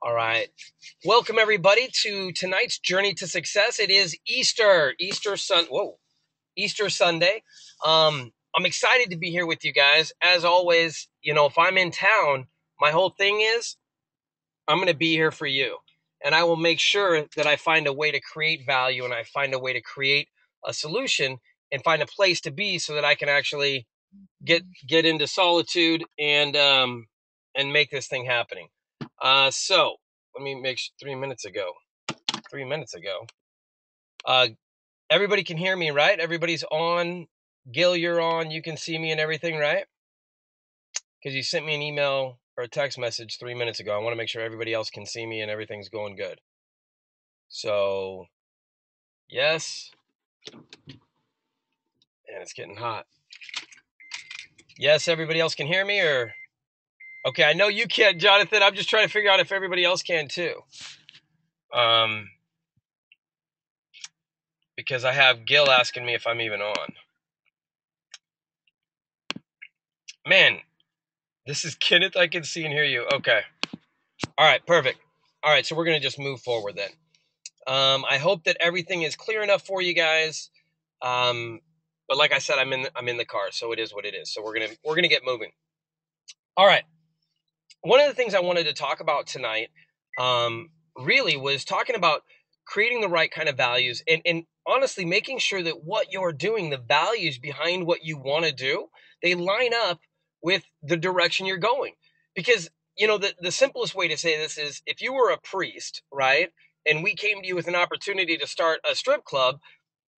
All right. Welcome everybody to tonight's Journey to Success. It is Easter Sunday. I'm excited to be here with you guys. As always, if I'm in town, my whole thing is I'm going to be here for you. And I will make sure that I find a way to create value and I find a way to create a solution and find a place to be so that I can actually get into solitude and make this thing happening. So let me make 3 minutes ago. Everybody can hear me, right? Everybody's on. Gil, you're on. You can see me and everything, right? Because you sent me an email or a text message 3 minutes ago. I want to make sure everybody else can see me and everything's going good. So, yes. And it's getting hot. Yes, everybody else can hear me, or... Okay, I know you can't, Jonathan. I'm just trying to figure out if everybody else can too. Because I have Gil asking me if I'm even on. Man, this is Kenneth. I can see and hear you. Okay. All right, perfect. All right, so we're going to just move forward then. I hope that everything is clear enough for you guys. But like I said, I'm in the car, so it is what it is. So we're gonna get moving. All right. One of the things I wanted to talk about tonight, really was talking about creating the right kind of values and honestly making sure that what you're doing, the values behind what you want to do, they line up with the direction you're going. Because, the simplest way to say this is if you were a priest, right? And we came to you with an opportunity to start a strip club,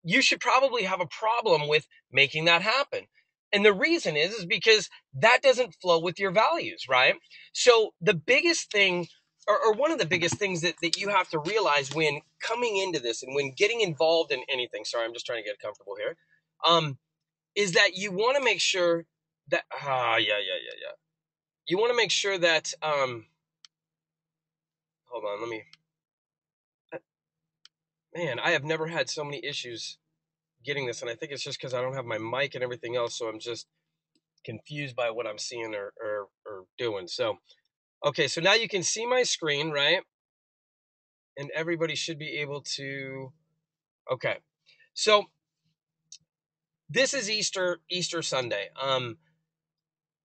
you should probably have a problem with making that happen. And the reason is because that doesn't flow with your values, right? So the biggest thing, or one of the biggest things that you have to realize when coming into this and when getting involved in anything, sorry, I'm just trying to get comfortable here, is that you want to make sure that, You want to make sure that, hold on, man, I have never had so many issues getting this, and I think it's just because I don't have my mic and everything else, so I'm just confused by what I'm seeing or doing. So, okay, so now you can see my screen, right? And everybody should be able to, okay. So, this is Easter Sunday.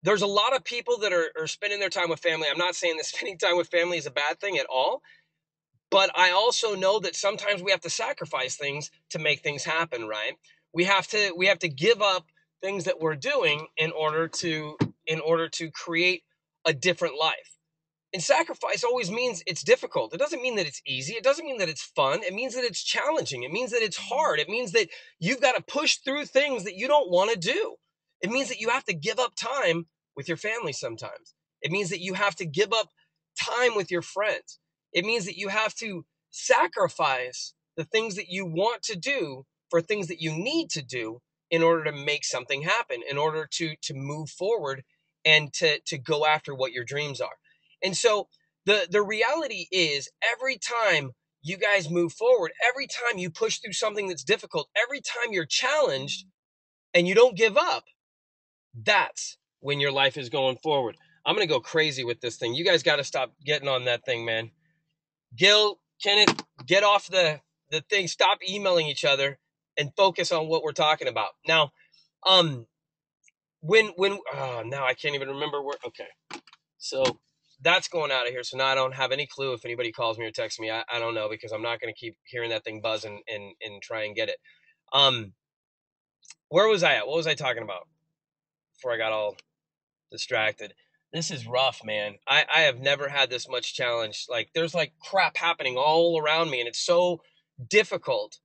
There's a lot of people that are spending their time with family. I'm not saying that spending time with family is a bad thing at all, but I also know that sometimes we have to sacrifice things to make things happen, right? We have to give up things that we're doing in order to create a different life. And sacrifice always means it's difficult. It doesn't mean that it's easy. It doesn't mean that it's fun. It means that it's challenging. It means that it's hard. It means that you've got to push through things that you don't want to do. It means that you have to give up time with your family sometimes. It means that you have to give up time with your friends. It means that you have to sacrifice the things that you want to do for things that you need to do in order to make something happen, in order to move forward and to go after what your dreams are. And so the reality is every time you guys move forward, every time you push through something that's difficult, every time you're challenged and you don't give up, that's when your life is going forward. I'm going to go crazy with this thing. You guys got to stop getting on that thing, man. Gil, Kenneth, get off the thing. Stop emailing each other and focus on what we're talking about. Now, now I can't even remember where. Okay. So that's going out of here. So now I don't have any clue if anybody calls me or texts me. I don't know, because I'm not going to keep hearing that thing buzz and try and get it. Where was I at? What was I talking about before I got all distracted? This is rough, man. I have never had this much challenge. Like, there's like crap happening all around me, and it's so difficult.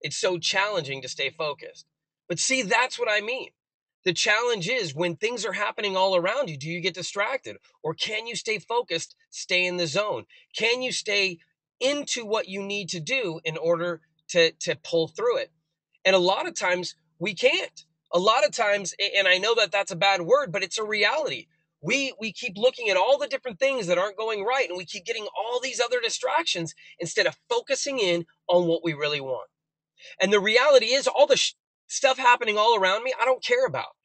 It's so challenging to stay focused. But see, that's what I mean. The challenge is when things are happening all around you, do you get distracted? Or can you stay focused, stay in the zone? Can you stay into what you need to do in order to pull through it? And a lot of times we can't. A lot of times, and I know that that's a bad word, but it's a reality. We keep looking at all the different things that aren't going right, and we keep getting all these other distractions instead of focusing in on what we really want. And the reality is all the stuff happening all around me, I don't care about.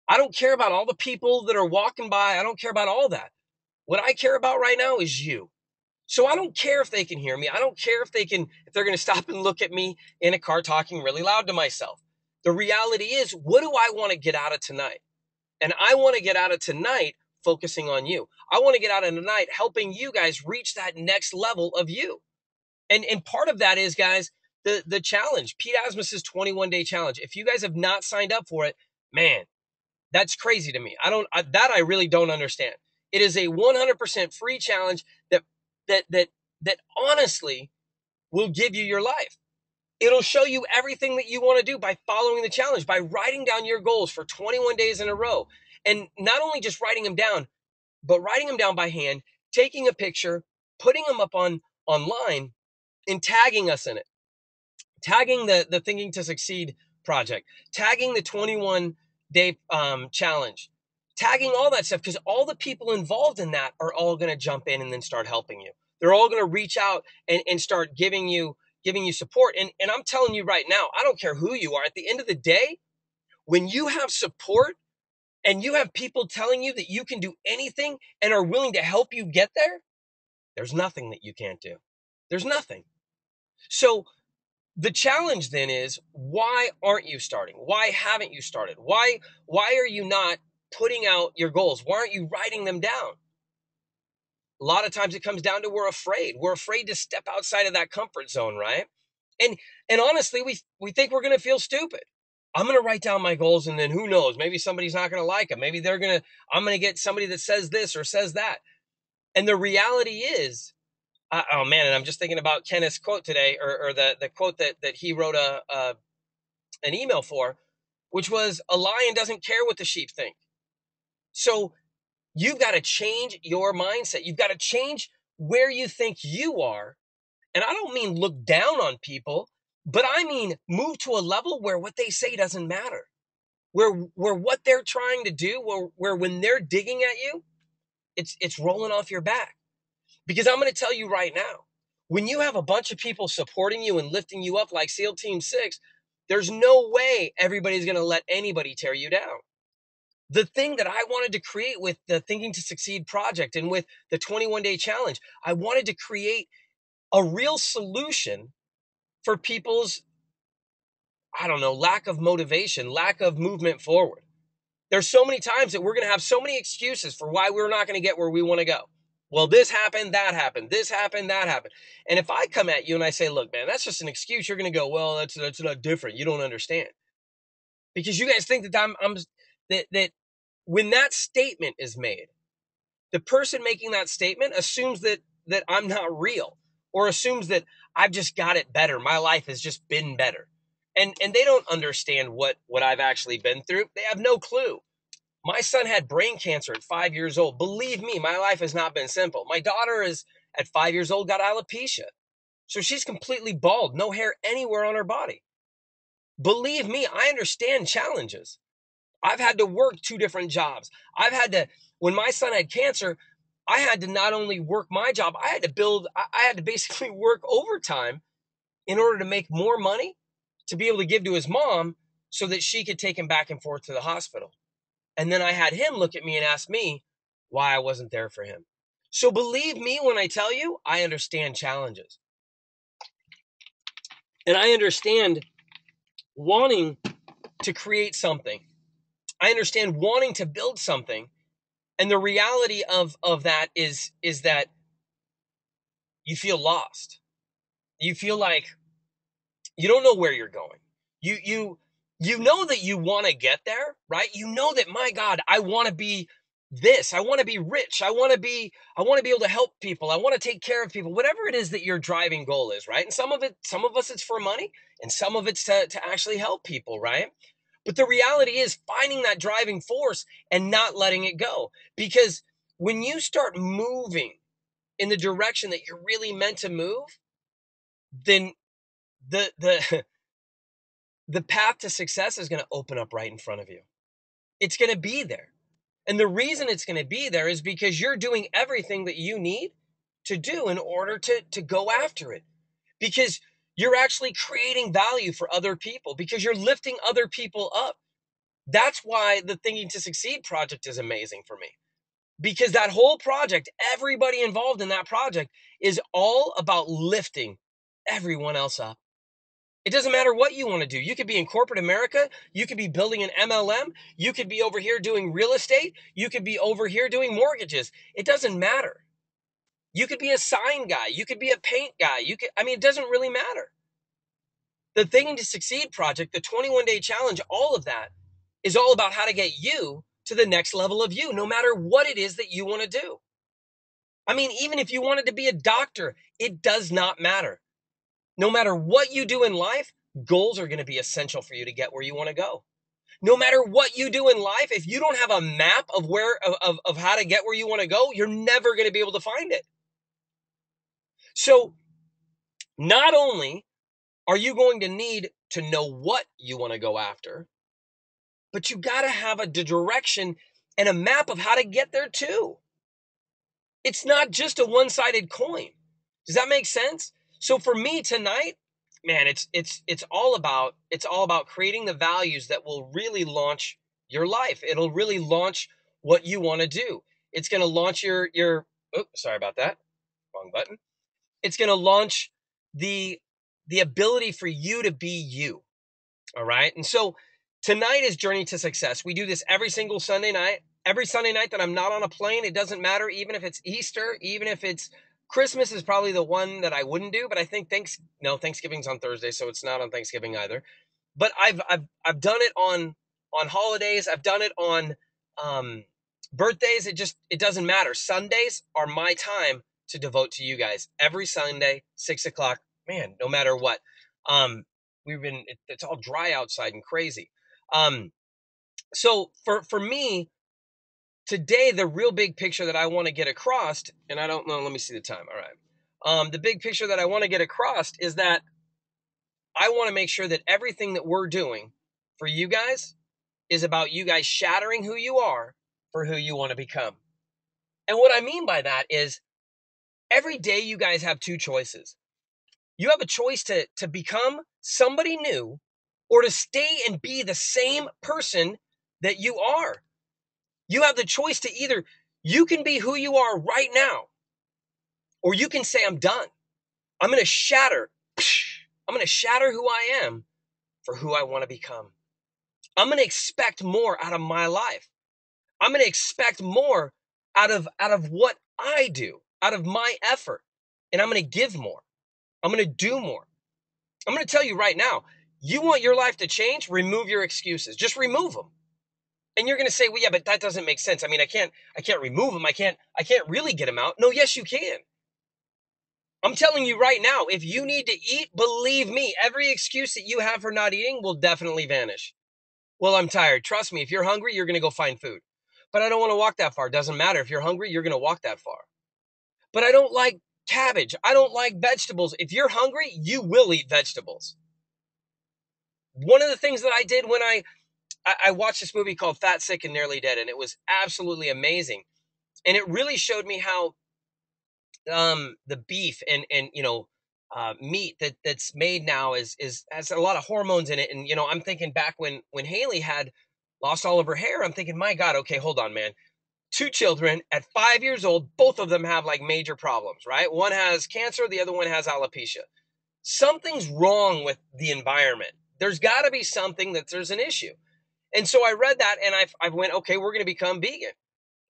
I don't care about all the people that are walking by. I don't care about all that. What I care about right now is you. So I don't care if they can hear me. I don't care if they're going to stop and look at me in a car talking really loud to myself. The reality is, what do I want to get out of tonight? And I want to get out of tonight focusing on you. I want to get out of tonight helping you guys reach that next level of you. And part of that is, guys, the challenge, Pete Asmus's 21-day challenge. If you guys have not signed up for it, man, that's crazy to me. I really don't understand. It is a 100% free challenge that that honestly will give you your life. It'll show you everything that you want to do by following the challenge, by writing down your goals for 21 days in a row. And not only just writing them down, but writing them down by hand, taking a picture, putting them up online, and tagging us in it. Tagging the Thinking to Succeed project, tagging the 21-day challenge, tagging all that stuff, because all the people involved in that are all going to jump in and then start helping you. They're all going to reach out and start giving you support. And I'm telling you right now, I don't care who you are. At the end of the day, when you have support and you have people telling you that you can do anything and are willing to help you get there, there's nothing that you can't do. There's nothing. So the challenge then is, why aren't you starting? Why haven't you started? Why are you not putting out your goals? Why aren't you writing them down? A lot of times it comes down to we're afraid. We're afraid to step outside of that comfort zone, right? And honestly, we think we're going to feel stupid. I'm going to write down my goals, and then who knows? Maybe somebody's not going to like them. Maybe I'm going to get somebody that says this or says that. And the reality is, oh man, and I'm just thinking about Kenneth's quote today, or the quote that he wrote an email for, which was, a lion doesn't care what the sheep think. So you've got to change your mindset. You've got to change where you think you are. And I don't mean look down on people, but I mean move to a level where what they say doesn't matter. Where what they're trying to do, where when they're digging at you, it's rolling off your back. Because I'm going to tell you right now, when you have a bunch of people supporting you and lifting you up like SEAL Team 6, there's no way everybody's going to let anybody tear you down. The thing that I wanted to create with the Thinking to Succeed project and with the 21-day challenge, I wanted to create a real solution for people's, I don't know, lack of motivation, lack of movement forward. There's so many times that we're going to have so many excuses for why we're not going to get where we want to go. Well, this happened, that happened, this happened, that happened. And if I come at you and I say, look, man, that's just an excuse, you're going to go, well, that's not different. You don't understand. Because you guys think that that when that statement is made, the person making that statement assumes that I'm not real, or assumes that I've just got it better. My life has just been better. And they don't understand what I've actually been through. They have no clue. My son had brain cancer at 5 years old. Believe me, my life has not been simple. My daughter is at 5 years old, got alopecia. So she's completely bald, no hair anywhere on her body. Believe me, I understand challenges. I've had to work 2 different jobs. When my son had cancer, I had to not only work my job, I had to basically work overtime in order to make more money to be able to give to his mom so that she could take him back and forth to the hospital. And then I had him look at me and ask me why I wasn't there for him. So believe me when I tell you, I understand challenges. And I understand wanting to create something. I understand wanting to build something. And the reality of that is that you feel lost. You feel like you don't know where you're going. You know that you want to get there, right? You know that, my God, I want to be this. I want to be rich. I want to be able to help people. I want to take care of people. Whatever it is that your driving goal is, right? And some of us it's for money, and some of it's to actually help people, right? But the reality is finding that driving force and not letting it go. Because when you start moving in the direction that you're really meant to move, then the the path to success is going to open up right in front of you. It's going to be there. And the reason it's going to be there is because you're doing everything that you need to do in order to go after it. Because you're actually creating value for other people, because you're lifting other people up. That's why the Thinking to Succeed project is amazing for me. Because that whole project, everybody involved in that project is all about lifting everyone else up. It doesn't matter what you want to do. You could be in corporate America. You could be building an MLM. You could be over here doing real estate. You could be over here doing mortgages. It doesn't matter. You could be a sign guy. You could be a paint guy. It doesn't really matter. The Thinking to Succeed project, the 21-day challenge, all of that is all about how to get you to the next level of you, no matter what it is that you want to do. Even if you wanted to be a doctor, it does not matter. No matter what you do in life, goals are going to be essential for you to get where you want to go. No matter what you do in life, if you don't have a map of how to get where you want to go, you're never going to be able to find it. So not only are you going to need to know what you want to go after, but you got to have a direction and a map of how to get there too. It's not just a one-sided coin. Does that make sense? So for me tonight, man, it's all about creating the values that will really launch your life. It'll really launch what you want to do. It's going to launch your sorry about that. Wrong button. It's going to launch the ability for you to be you. All right? And so tonight is Journey to Success. We do this every single Sunday night. Every Sunday night that I'm not on a plane, it doesn't matter, even if it's Easter, even if it's Christmas is probably the one that I wouldn't do, but I think Thanksgiving's on Thursday, so it's not on Thanksgiving either. But I've done it on holidays. I've done it on birthdays. It doesn't matter. Sundays are my time to devote to you guys. Every Sunday, 6:00, man, no matter what. It's all dry outside and crazy. So for me, today, the real big picture that I want to get across, and I don't know, let me see the time. All right. The big picture that I want to get across is that I want to make sure that everything that we're doing for you guys is about you guys shattering who you are for who you want to become. And what I mean by that is every day you guys have two choices. You have a choice to become somebody new or to stay and be the same person that you are. You have the choice to either you can be who you are right now, or you can say, I'm done. I'm going to shatter. I'm going to shatter who I am for who I want to become. I'm going to expect more out of my life. I'm going to expect more out of what I do, out of my effort. And I'm going to give more. I'm going to do more. I'm going to tell you right now, you want your life to change? Remove your excuses. Just remove them. And you're going to say, well, yeah, but that doesn't make sense. I can't remove them. I can't really get them out. No, yes, you can. I'm telling you right now, if you need to eat, believe me, every excuse that you have for not eating will definitely vanish. Well, I'm tired. Trust me, if you're hungry, you're going to go find food. But I don't want to walk that far. Doesn't matter. If you're hungry, you're going to walk that far. But I don't like cabbage. I don't like vegetables. If you're hungry, you will eat vegetables. One of the things that I did when I watched this movie called Fat, Sick, and Nearly Dead, and it was absolutely amazing. And it really showed me how the beef and meat that's made now has a lot of hormones in it. And I'm thinking back when Haley had lost all of her hair, I'm thinking, my God, okay, hold on, man. 2 children at 5 years old, both of them have like major problems, right? One has cancer, the other one has alopecia. Something's wrong with the environment. There's got to be something there's an issue. And so I read that and I went, okay, we're going to become vegan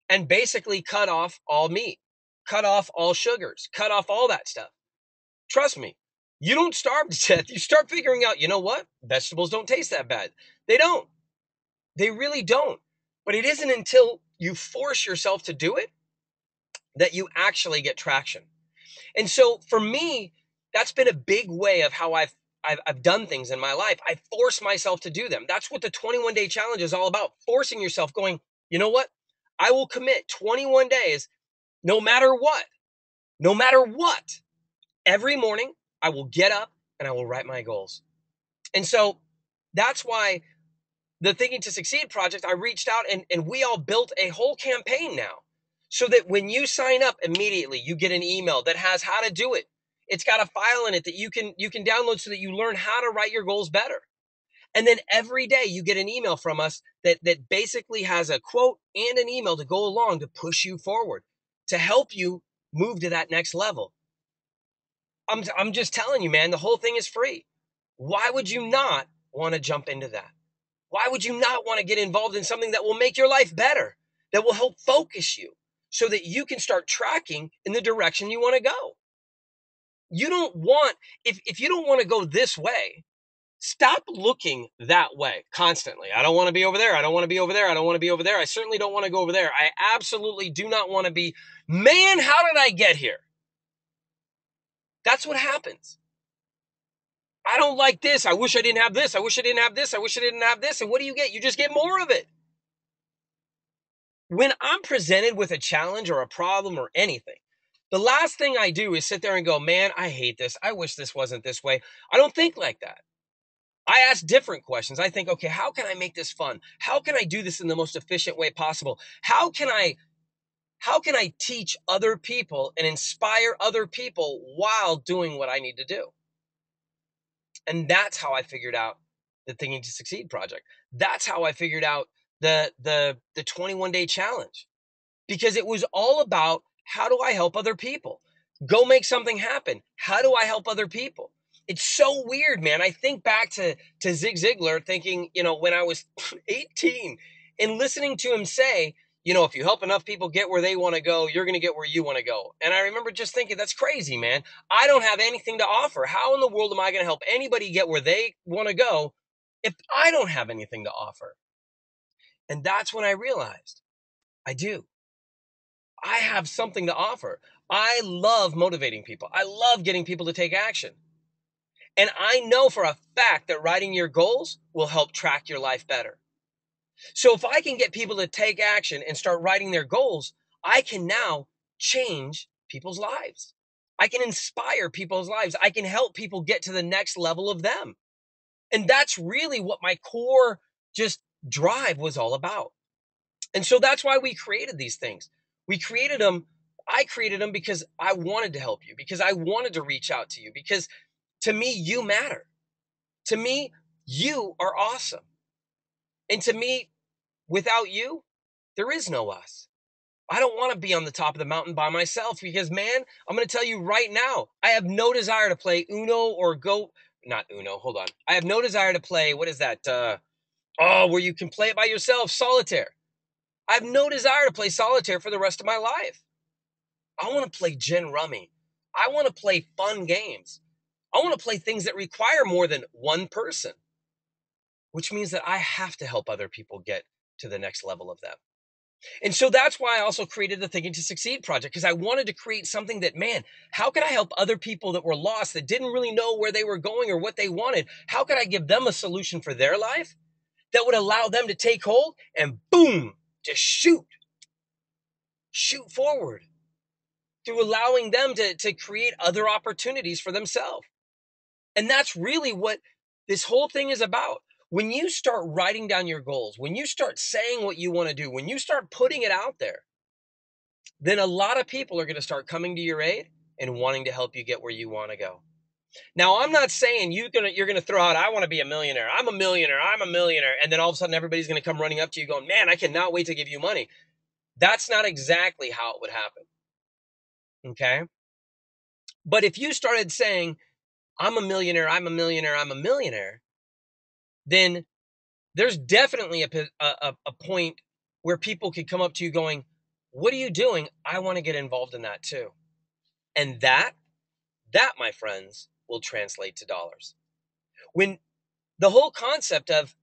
and basically cut off all meat, cut off all sugars, cut off all that stuff. Trust me, you don't starve to death. You start figuring out, you know what? Vegetables don't taste that bad. They don't. They really don't. But it isn't until you force yourself to do it that you actually get traction. And so for me, that's been a big way of how I've done things in my life. I force myself to do them. That's what the 21-day challenge is all about. Forcing yourself, going, you know what? I will commit 21 days, no matter what. No matter what. Every morning, I will get up and I will write my goals. And so that's why the Thinking to Succeed project, I reached out and we all built a whole campaign now. So that when you sign up immediately, you get an email that has how to do it. It's got a file in it that you can download so that you learn how to write your goals better. And then every day you get an email from us that basically has a quote and an email to go along to push you forward, to help you move to that next level. I'm just telling you, man, the whole thing is free. Why would you not want to jump into that? Why would you not want to get involved in something that will make your life better, that will help focus you so that you can start tracking in the direction you want to go? You don't want, if you don't want to go this way, stop looking that way constantly. I don't want to be over there. I don't want to be over there. I don't want to be over there. I certainly don't want to go over there. I absolutely do not want to be, man, how did I get here? That's what happens. I don't like this. I wish I didn't have this. I wish I didn't have this. I wish I didn't have this. And what do you get? You just get more of it. When I'm presented with a challenge or a problem or anything, the last thing I do is sit there and go, man, I hate this. I wish this wasn't this way. I don't think like that. I ask different questions. I think, okay, how can I make this fun? How can I do this in the most efficient way possible? How can I teach other people and inspire other people while doing what I need to do? And that's how I figured out the Thinking to Succeed project. That's how I figured out the 21-day challenge, because it was all about, how do I help other people? Go make something happen. How do I help other people? It's so weird, man. I think back to Zig Ziglar, thinking, when I was 18 and listening to him say, if you help enough people get where they want to go, you're going to get where you want to go. And I remember just thinking, that's crazy, man. I don't have anything to offer. How in the world am I going to help anybody get where they want to go if I don't have anything to offer? And that's when I realized I do. I have something to offer. I love motivating people. I love getting people to take action. And I know for a fact that writing your goals will help track your life better. So if I can get people to take action and start writing their goals, I can now change people's lives. I can inspire people's lives. I can help people get to the next level of them. And that's really what my core just drive was all about. And so that's why we created these things. We created them. I created them because I wanted to help you, because I wanted to reach out to you, because to me, you matter. To me, you are awesome. And to me, without you, there is no us. I don't want to be on the top of the mountain by myself, because, man, I'm going to tell you right now, I have no desire to play Uno or go, not Uno, hold on. I have no desire to play, what is that? Where you can play it by yourself, solitaire. I have no desire to play solitaire for the rest of my life. I want to play gin rummy. I want to play fun games. I want to play things that require more than one person, which means that I have to help other people get to the next level of them. And so that's why I also created the Thinking to Succeed project, because I wanted to create something that, man, how could I help other people that were lost, that didn't really know where they were going or what they wanted? How could I give them a solution for their life that would allow them to take hold and boom, just shoot forward, through allowing them to create other opportunities for themselves. And that's really what this whole thing is about. When you start writing down your goals, when you start saying what you want to do, when you start putting it out there, then a lot of people are going to start coming to your aid and wanting to help you get where you want to go. Now, I'm not saying you're going to throw out, I want to be a millionaire. I'm a millionaire. I'm a millionaire. And then all of a sudden everybody's going to come running up to you going, man, I cannot wait to give you money. That's not exactly how it would happen. Okay. But if you started saying, I'm a millionaire, I'm a millionaire, I'm a millionaire, then there's definitely a point where people could come up to you going, what are you doing? I want to get involved in that too. And that, my friends, will translate to dollars. When the whole concept of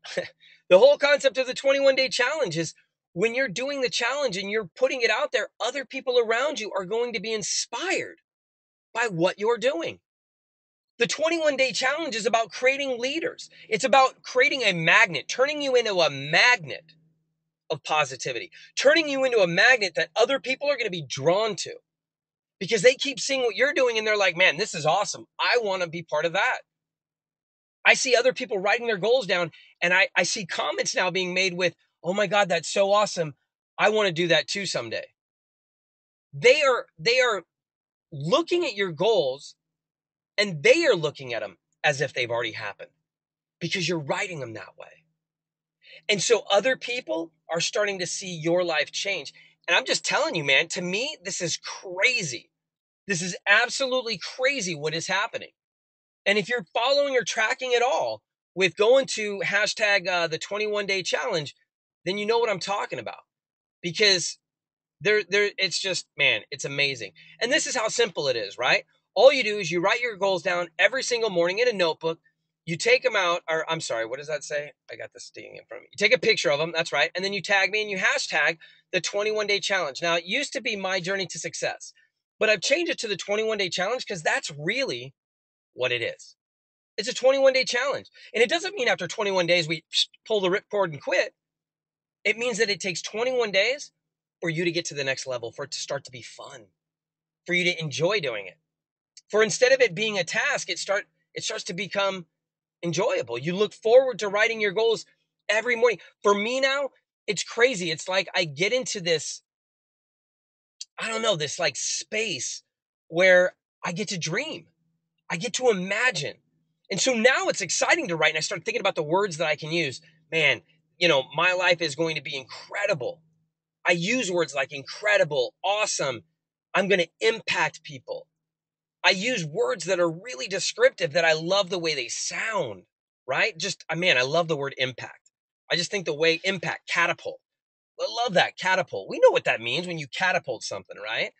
the 21-day challenge is, when you're doing the challenge and you're putting it out there, other people around you are going to be inspired by what you're doing. The 21-day challenge is about creating leaders. It's about creating a magnet, turning you into a magnet of positivity, turning you into a magnet that other people are going to be drawn to, because they keep seeing what you're doing and they're like, man, this is awesome. I want to be part of that. I see other people writing their goals down, and I see comments now being made with, oh my God, that's so awesome. I want to do that too someday. They are looking at your goals, and they are looking at them as if they've already happened, because you're writing them that way. And so other people are starting to see your life change. And I'm just telling you, man, to me, this is crazy. This is absolutely crazy what is happening. And if you're following or tracking it all with going to hashtag the 21-day challenge, then you know what I'm talking about. Because it's just, man, it's amazing. And this is how simple it is, right? All you do is you write your goals down every single morning in a notebook. You take them out, or I'm sorry, what does that say? I got this thing in front of me. You take a picture of them, that's right. And then you tag me and you hashtag the 21-day challenge. Now, it used to be my journey to success, but I've changed it to the 21-day challenge because that's really what it is. It's a 21-day challenge. And it doesn't mean after 21 days we pull the ripcord and quit. It means that it takes 21 days for you to get to the next level, for it to start to be fun, for you to enjoy doing it. For instead of it being a task, it starts to become enjoyable. You look forward to writing your goals every morning. For me now, it's crazy. It's like I get into this, I don't know, this like space where I get to dream. I get to imagine. And so now it's exciting to write. And I start thinking about the words that I can use. Man, my life is going to be incredible. I use words like incredible, awesome. I'm going to impact people. I use words that are really descriptive, that I love the way they sound, right? I love the word impact. I just think the way impact, catapult. I love that, catapult. We know what that means when you catapult something, right?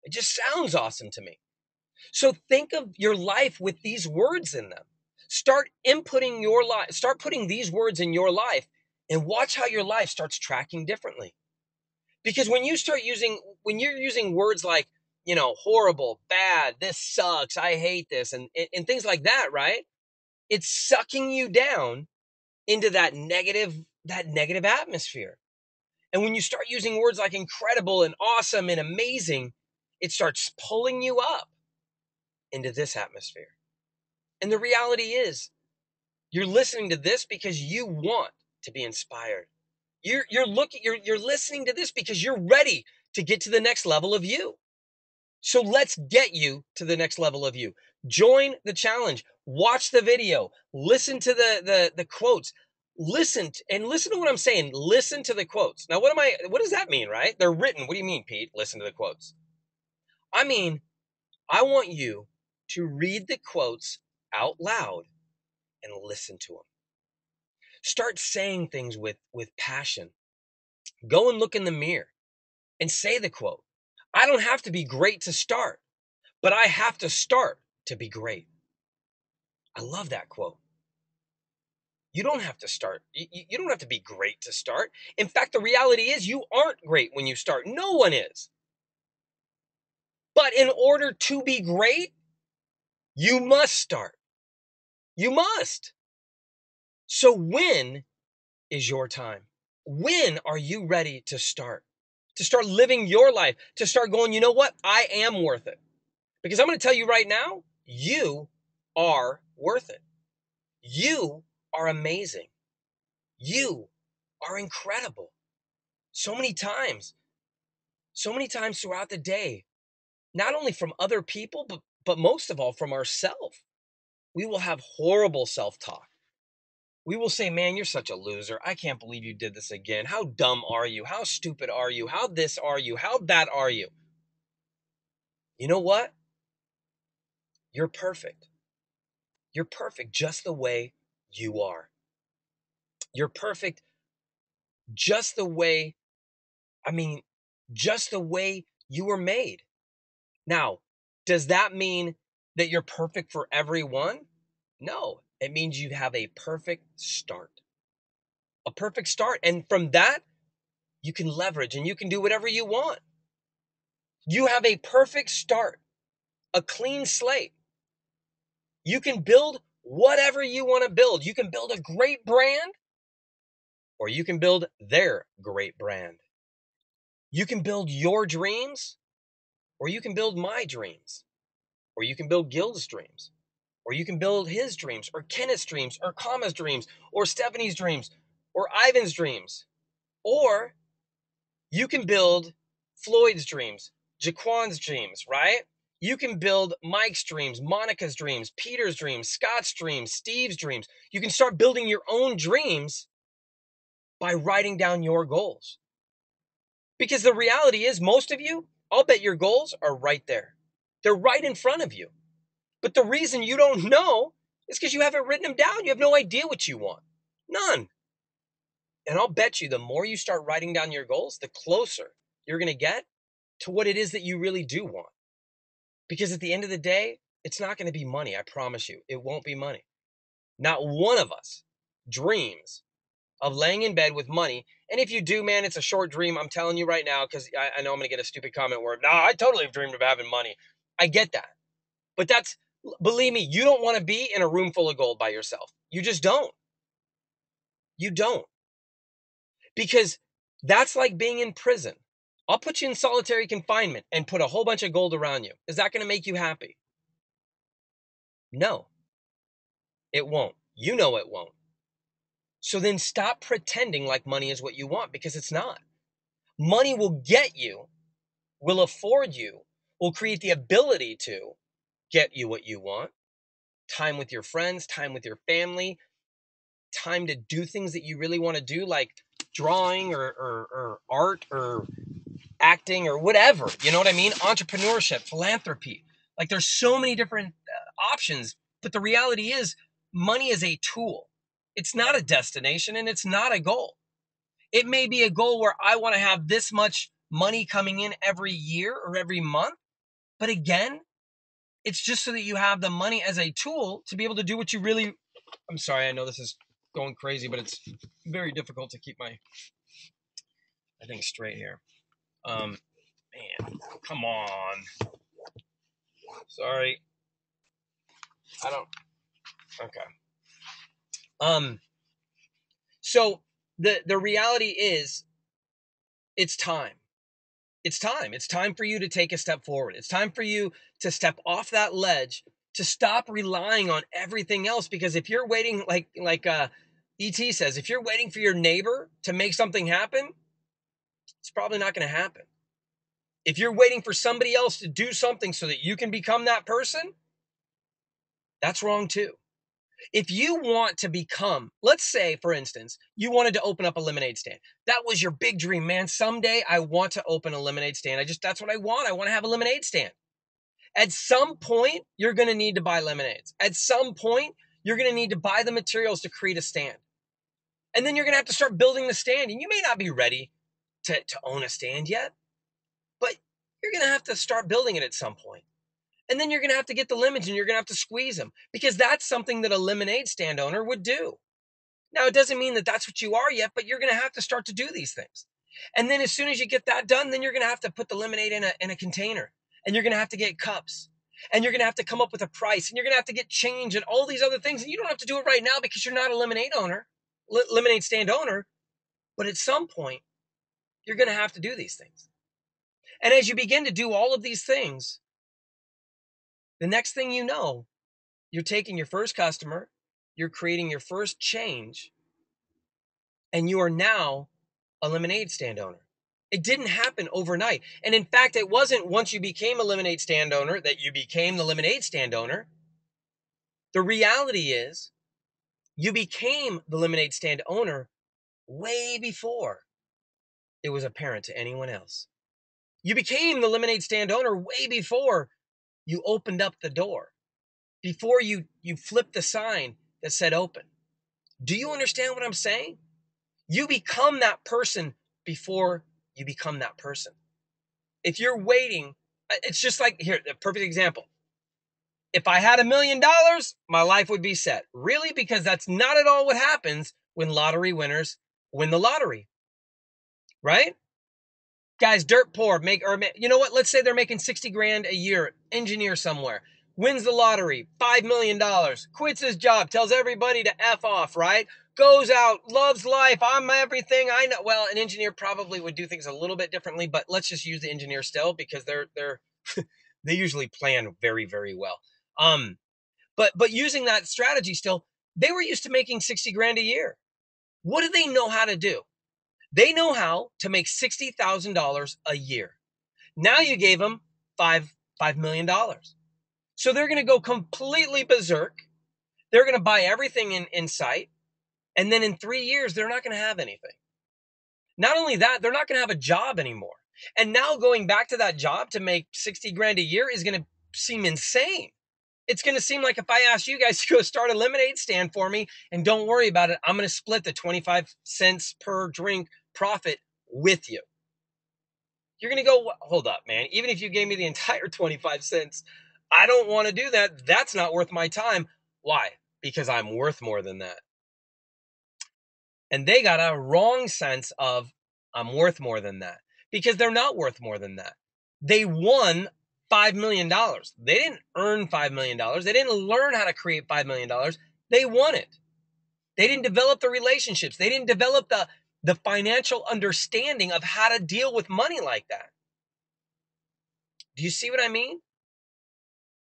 It just sounds awesome to me. So think of your life with these words in them. Start inputting your life, start putting these words in your life, and watch how your life starts tracking differently. Because when you're using words like, horrible, bad, this sucks, I hate this, and things like that, right? It's sucking you down into that negative atmosphere. And when you start using words like incredible and awesome and amazing, it starts pulling you up into this atmosphere. And the reality is, you're listening to this because you want to be inspired. You're listening to this because you're ready to get to the next level of you. So let's get you to the next level of you. Join the challenge. Watch the video. Listen to the quotes. Listen to what I'm saying. Listen to the quotes. Now, what does that mean, right? They're written. What do you mean, Pete? Listen to the quotes. I mean, I want you to read the quotes out loud and listen to them. Start saying things with passion. Go and look in the mirror and say the quote. I don't have to be great to start, but I have to start to be great. I love that quote. You don't have to start. You don't have to be great to start. In fact, the reality is you aren't great when you start. No one is. But in order to be great, you must start. You must. So when is your time? When are you ready to start? To start living your life, to start going, you know what? I am worth it. Because I'm going to tell you right now, you are worth it. You are amazing. You are incredible. So many times throughout the day, not only from other people, but most of all from ourselves, we will have horrible self-talk. We will say, man, you're such a loser. I can't believe you did this again. How dumb are you? How stupid are you? How this are you? How that are you? You know what? You're perfect. You're perfect just the way you are. You're perfect just the way, just the way you were made. Now, does that mean that you're perfect for everyone? No, it means you have a perfect start. A perfect start. And from that, you can leverage and you can do whatever you want. You have a perfect start, a clean slate. You can build whatever you want to build. You can build a great brand, or you can build their great brand. You can build your dreams, or you can build my dreams, or you can build Gil's dreams, or you can build his dreams, or Kenneth's dreams, or Kama's dreams, or Stephanie's dreams, or Ivan's dreams, or you can build Floyd's dreams, Jaquan's dreams, right? You can build Mike's dreams, Monica's dreams, Peter's dreams, Scott's dreams, Steve's dreams. You can start building your own dreams by writing down your goals. Because the reality is, most of you, I'll bet your goals are right there. They're right in front of you. But the reason you don't know is because you haven't written them down. You have no idea what you want. None. And I'll bet you the more you start writing down your goals, the closer you're going to get to what it is that you really do want. Because at the end of the day, it's not going to be money. I promise you, it won't be money. Not one of us dreams of laying in bed with money. And if you do, man, it's a short dream. I'm telling you right now, because I know I'm going to get a stupid comment where, no, I totally have dreamed of having money. I get that. But that's, believe me, you don't want to be in a room full of gold by yourself. You just don't. You don't. Because that's like being in prison. I'll put you in solitary confinement and put a whole bunch of gold around you. Is that going to make you happy? No, it won't. You know it won't. So then stop pretending like money is what you want, because it's not. Money will get you, will afford you, will create the ability to get you what you want. Time with your friends, time with your family, time to do things that you really want to do, like drawing or art or acting or whatever. You know what I mean? Entrepreneurship, philanthropy. Like there's so many different options. But the reality is, money is a tool. It's not a destination and it's not a goal. It may be a goal where I want to have this much money coming in every year or every month. But again, it's just so that you have the money as a tool to be able to do what you really... I'm sorry, I know this is going crazy, but it's very difficult to keep my thing straight here. Man, come on. Sorry. I don't... Okay. So the reality is, it's time. It's time. It's time for you to take a step forward. It's time for you to step off that ledge, to stop relying on everything else. Because if you're waiting, like ET says, if you're waiting for your neighbor to make something happen, it's probably not going to happen. If you're waiting for somebody else to do something so that you can become that person, that's wrong too. If you want to become, let's say, for instance, you wanted to open up a lemonade stand. That was your big dream, man. Someday I want to open a lemonade stand. That's what I want. I want to have a lemonade stand. At some point, you're going to need to buy lemonades. At some point, you're going to need to buy the materials to create a stand. And then you're going to have to start building the stand. And you may not be ready to own a stand yet, but you're going to have to start building it at some point. And then you're going to have to get the lemons and you're going to have to squeeze them, because that's something that a lemonade stand owner would do. Now, it doesn't mean that that's what you are yet, but you're going to have to start to do these things. And then as soon as you get that done, then you're going to have to put the lemonade in a container, and you're going to have to get cups, and you're going to have to come up with a price, and you're going to have to get change and all these other things. And you don't have to do it right now because you're not a lemonade stand owner. But at some point, you're going to have to do these things. And as you begin to do all of these things, the next thing you know, you're taking your first customer, you're creating your first change, and you are now a lemonade stand owner. It didn't happen overnight. And in fact, it wasn't once you became a lemonade stand owner that you became the lemonade stand owner. The reality is, you became the lemonade stand owner way before it was apparent to anyone else. You became the lemonade stand owner way before you opened up the door, before you flipped the sign that said open. Do you understand what I'm saying? You become that person before you become that person. If you're waiting, it's just like, here, a perfect example. If I had $1 million, my life would be set. Really? Because that's not at all what happens when lottery winners win the lottery. Right? Guys, dirt poor, you know what? Let's say they're making 60 grand a year, engineer somewhere, wins the lottery, $5 million, quits his job, tells everybody to F off, right? Goes out, loves life, I'm everything I know. Well, an engineer probably would do things a little bit differently, but let's just use the engineer still, because they're they usually plan very, very well. But using that strategy still, they were used to making 60 grand a year. What do they know how to do? They know how to make $60,000 a year. Now you gave them $5 $5 million. So they're going to go completely berserk. They're going to buy everything in sight. And then in 3 years, they're not going to have anything. Not only that, they're not going to have a job anymore. And now going back to that job to make 60 grand a year is going to seem insane. It's going to seem like if I ask you guys to go start a lemonade stand for me and don't worry about it, I'm going to split the 25 cents per drink profit with you. You're going to go, hold up, man. Even if you gave me the entire 25 cents, I don't want to do that. That's not worth my time. Why? Because I'm worth more than that. And they got a wrong sense of I'm worth more than that because they're not worth more than that. They won $5 million. They didn't earn $5 million. They didn't learn how to create $5 million. They won it. They didn't develop the relationships. They didn't develop the financial understanding of how to deal with money like that. Do you see what I mean?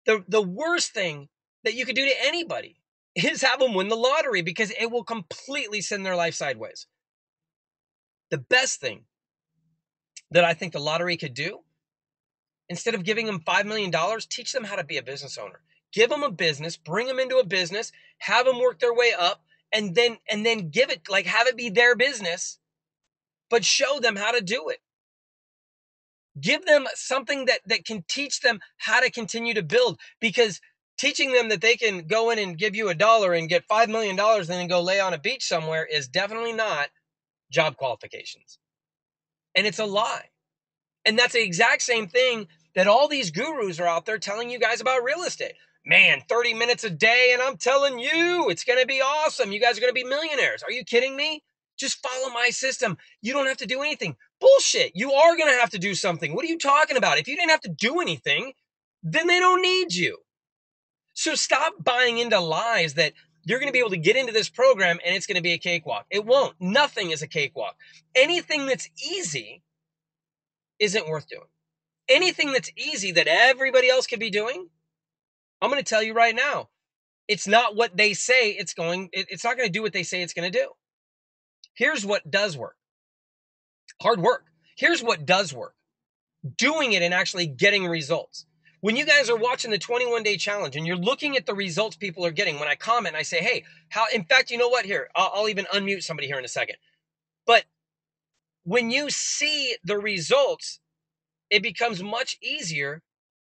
The worst thing that you could do to anybody is have them win the lottery because it will completely send their life sideways. The best thing that I think the lottery could do, instead of giving them $5 million, teach them how to be a business owner. Give them a business, bring them into a business, have them work their way up, and then give it, like have it be their business, but show them how to do it. Give them something that can teach them how to continue to build, because teaching them that they can go in and give you $1 and get $5 million and then go lay on a beach somewhere is definitely not job qualifications. And it's a lie. And that's the exact same thing that all these gurus are out there telling you guys about real estate. Man, 30 minutes a day, and I'm telling you, it's going to be awesome. You guys are going to be millionaires. Are you kidding me? Just follow my system. You don't have to do anything. Bullshit. You are going to have to do something. What are you talking about? If you didn't have to do anything, then they don't need you. So stop buying into lies that you're going to be able to get into this program and it's going to be a cakewalk. It won't. Nothing is a cakewalk. Anything that's easy isn't worth doing. Anything that's easy that everybody else could be doing, I'm going to tell you right now, it's not what they say it's not going to do what they say it's going to do. Here's what does work. Hard work. Here's what does work. Doing it and actually getting results. When you guys are watching the 21-day challenge and you're looking at the results people are getting, when I comment, I say, hey, in fact, you know what? Here, I'll even unmute somebody here in a second. But when you see the results, it becomes much easier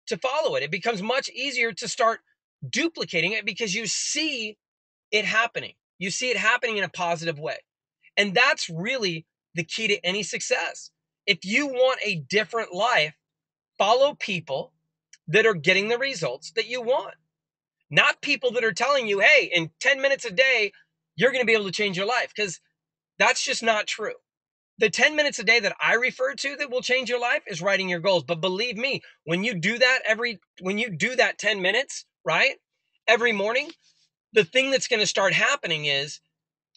to follow it. It becomes much easier to start duplicating it because you see it happening. You see it happening in a positive way. And that's really the key to any success. If you want a different life, follow people that are getting the results that you want. Not people that are telling you, hey, in 10 minutes a day, you're going to be able to change your life, because that's just not true. The 10 minutes a day that I refer to that will change your life is writing your goals. But believe me, when you do that 10 minutes, right, every morning, the thing that's going to start happening is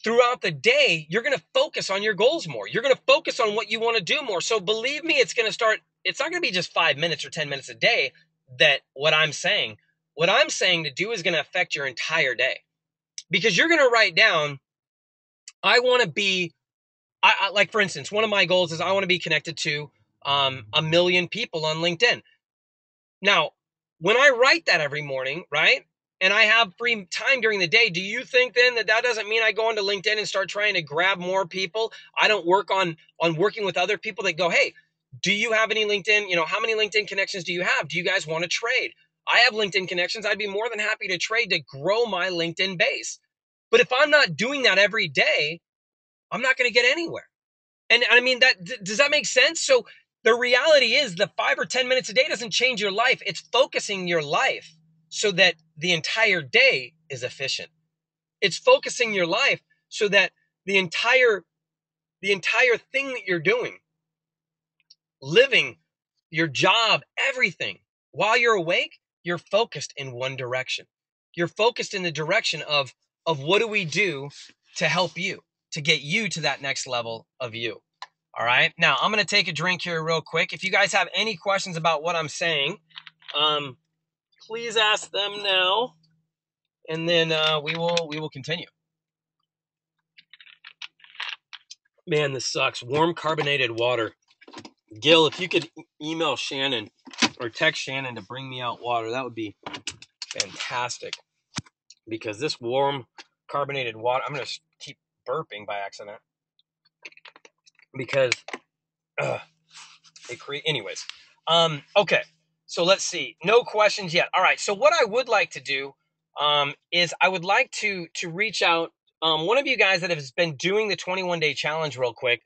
throughout the day, you're going to focus on your goals more. You're going to focus on what you want to do more. So believe me, it's not going to be just 5 minutes or 10 minutes a day that what I'm saying to do is going to affect your entire day, because you're going to write down, I want to be, like, for instance, one of my goals is I want to be connected to 1 million people on LinkedIn. Now, when I write that every morning, right, and I have free time during the day, do you think then that doesn't mean I go onto LinkedIn and start trying to grab more people? I don't work on working with other people that go, hey, do you have any LinkedIn? How many LinkedIn connections do you have? Do you guys want to trade? I have LinkedIn connections. I'd be more than happy to trade to grow my LinkedIn base. But if I'm not doing that every day, I'm not going to get anywhere. And I mean, does that make sense? So the reality is the 5 or 10 minutes a day doesn't change your life. It's focusing your life so that the entire day is efficient. It's focusing your life so that the entire thing that you're doing, living, your job, everything, while you're awake, you're focused in one direction. You're focused in the direction of what do we do to help you, to get you to that next level of you. All right. Now I'm going to take a drink here real quick. If you guys have any questions about what I'm saying, please ask them now, and then we will continue. Man, this sucks. Warm carbonated water. Gil, if you could email Shannon or text Shannon to bring me out water. That would be fantastic, because this warm carbonated water, I'm going to keep burping by accident because it creates, anyways. Okay, so let's see. No questions yet. All right, so what I would like to do is I would like to reach out. One of you guys that has been doing the 21-day challenge real quick,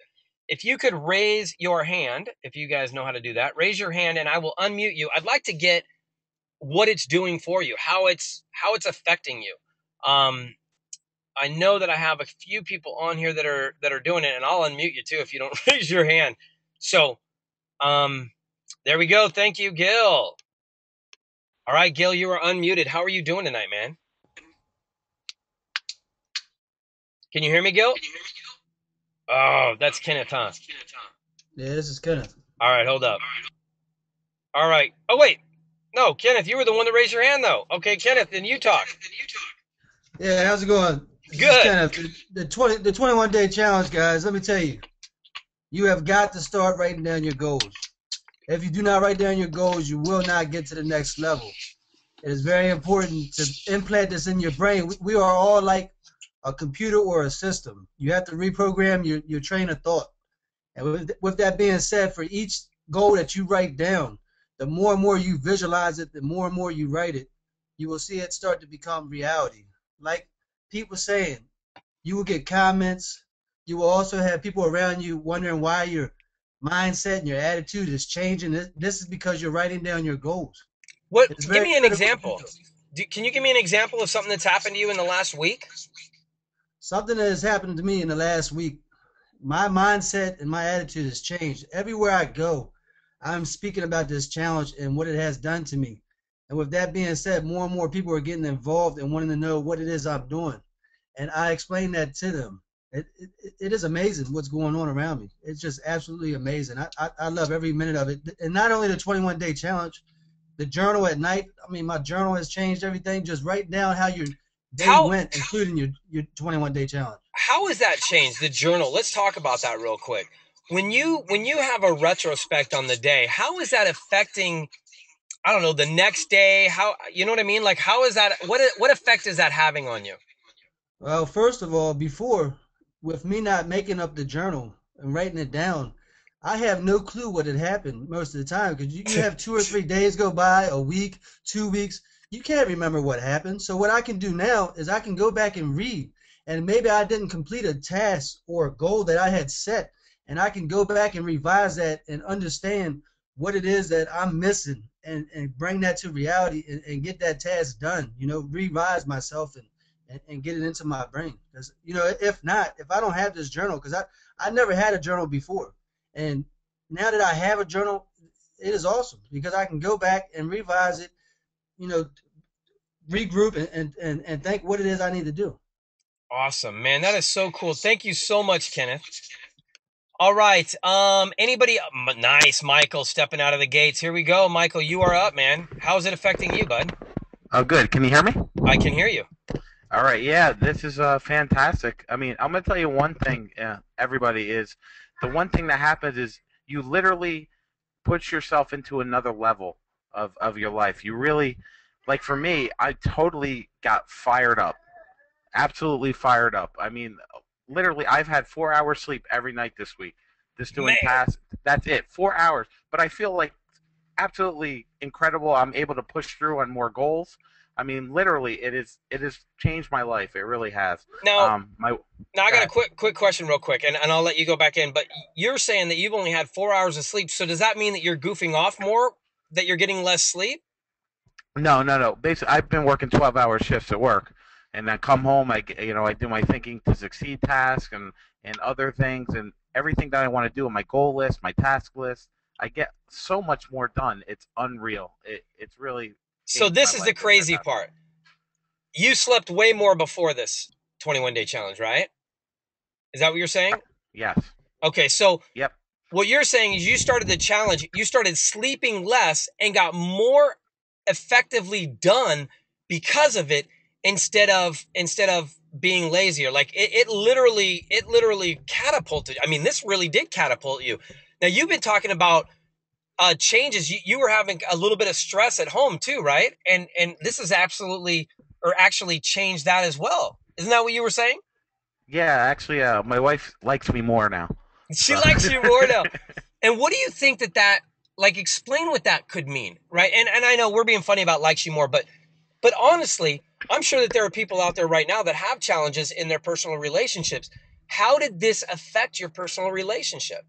if you could raise your hand, if you guys know how to do that, raise your hand and I will unmute you. I'd like to get what it's doing for you, how it's affecting you. I know that I have a few people on here that are doing it, and I'll unmute you too if you don't raise your hand. So, there we go. Thank you, Gil. All right, Gil, you are unmuted. How are you doing tonight, man? Can you hear me, Gil? Oh, that's Kenneth, huh? Yeah, this is Kenneth. All right, hold up. All right. Oh, wait. No, Kenneth, you were the one that raised your hand, though. Okay, Kenneth, then you talk. Yeah, how's it going? This is Kenneth. The 21-day challenge, guys. Let me tell you, you have got to start writing down your goals. If you do not write down your goals, you will not get to the next level. It is very important to implant this in your brain. We are all like a computer or a system. You have to reprogram your train of thought. And with that being said, for each goal that you write down, the more and more you visualize it, the more and more you write it, you will see it start to become reality. Like people saying, you will get comments. You will also have people around you wondering why your mindset and your attitude is changing. This is because you're writing down your goals. What? Give me an example. Can you give me an example of something that's happened to you in the last week? Something that has happened to me in the last week. My mindset and my attitude has changed. Everywhere I go, I'm speaking about this challenge and what it has done to me. And with that being said, more and more people are getting involved and wanting to know what it is I'm doing. And I explain that to them. It is amazing what's going on around me. It's just absolutely amazing. I love every minute of it. And not only the 21-day challenge, the journal at night. I mean, my journal has changed everything. Just write down how your day went, including your 21-day challenge. How has that changed, the journal? Let's talk about that real quick. When you have a retrospect on the day, how is that affecting, I don't know, the next day? How, you know what I mean? Like, how is that, what effect is that having on you? Well, first of all, before, with me not making up the journal and writing it down, I have no clue what had happened most of the time, because you have 2 or 3 days go by, a week, 2 weeks. You can't remember what happened. So what I can do now is I can go back and read, and maybe I didn't complete a task or a goal that I had set, and I can go back and revise that and understand what it is that I'm missing, and bring that to reality, and get that task done, revise myself and get it into my brain. Because, if not, if I don't have this journal, because I never had a journal before. And now that I have a journal, it is awesome because I can go back and revise it, regroup and think what it is I need to do. Awesome, man. That is so cool. Thank you so much, Kenneth. All right. Anybody? Nice, Michael, stepping out of the gates. Here we go, Michael. You are up, man. How is it affecting you, bud? Oh, good. Can you hear me? I can hear you. All right. Yeah, this is fantastic. I mean, I'm gonna tell you one thing. Everybody is the one thing that happens is you literally put yourself into another level of your life. You really, like for me, I totally got fired up, absolutely fired up. I mean, literally, I've had 4 hours sleep every night this week, just doing tasks. That's it, 4 hours. But I feel like absolutely incredible. I'm able to push through on more goals. I mean, literally, it has changed my life. It really has. Now, I got a quick question real quick, and I'll let you go back in. But you're saying that you've only had 4 hours of sleep. So does that mean that you're goofing off more, that you're getting less sleep? No. Basically, I've been working 12-hour shifts at work, and then come home. I do my thinking to succeed task and other things and everything that I want to do on my goal list, my task list. I get so much more done. It's unreal. It's really. So this is the crazy part. You slept way more before this 21-day challenge, right? Is that what you're saying? Yes. Okay, so yep. What you're saying is you started the challenge, you started sleeping less and got more effectively done because of it instead of being lazier. Like it literally catapulted. I mean, this really did catapult you. Now you've been talking about changes. You were having a little bit of stress at home too, right? And this has absolutely, or actually changed that as well. Isn't that what you were saying? Yeah, actually, my wife likes me more now. She So. likes you more now. And what do you think that like, explain what that could mean, right? And I know we're being funny about likes you more, but honestly, I'm sure that there are people out there right now that have challenges in their personal relationships. How did this affect your personal relationship?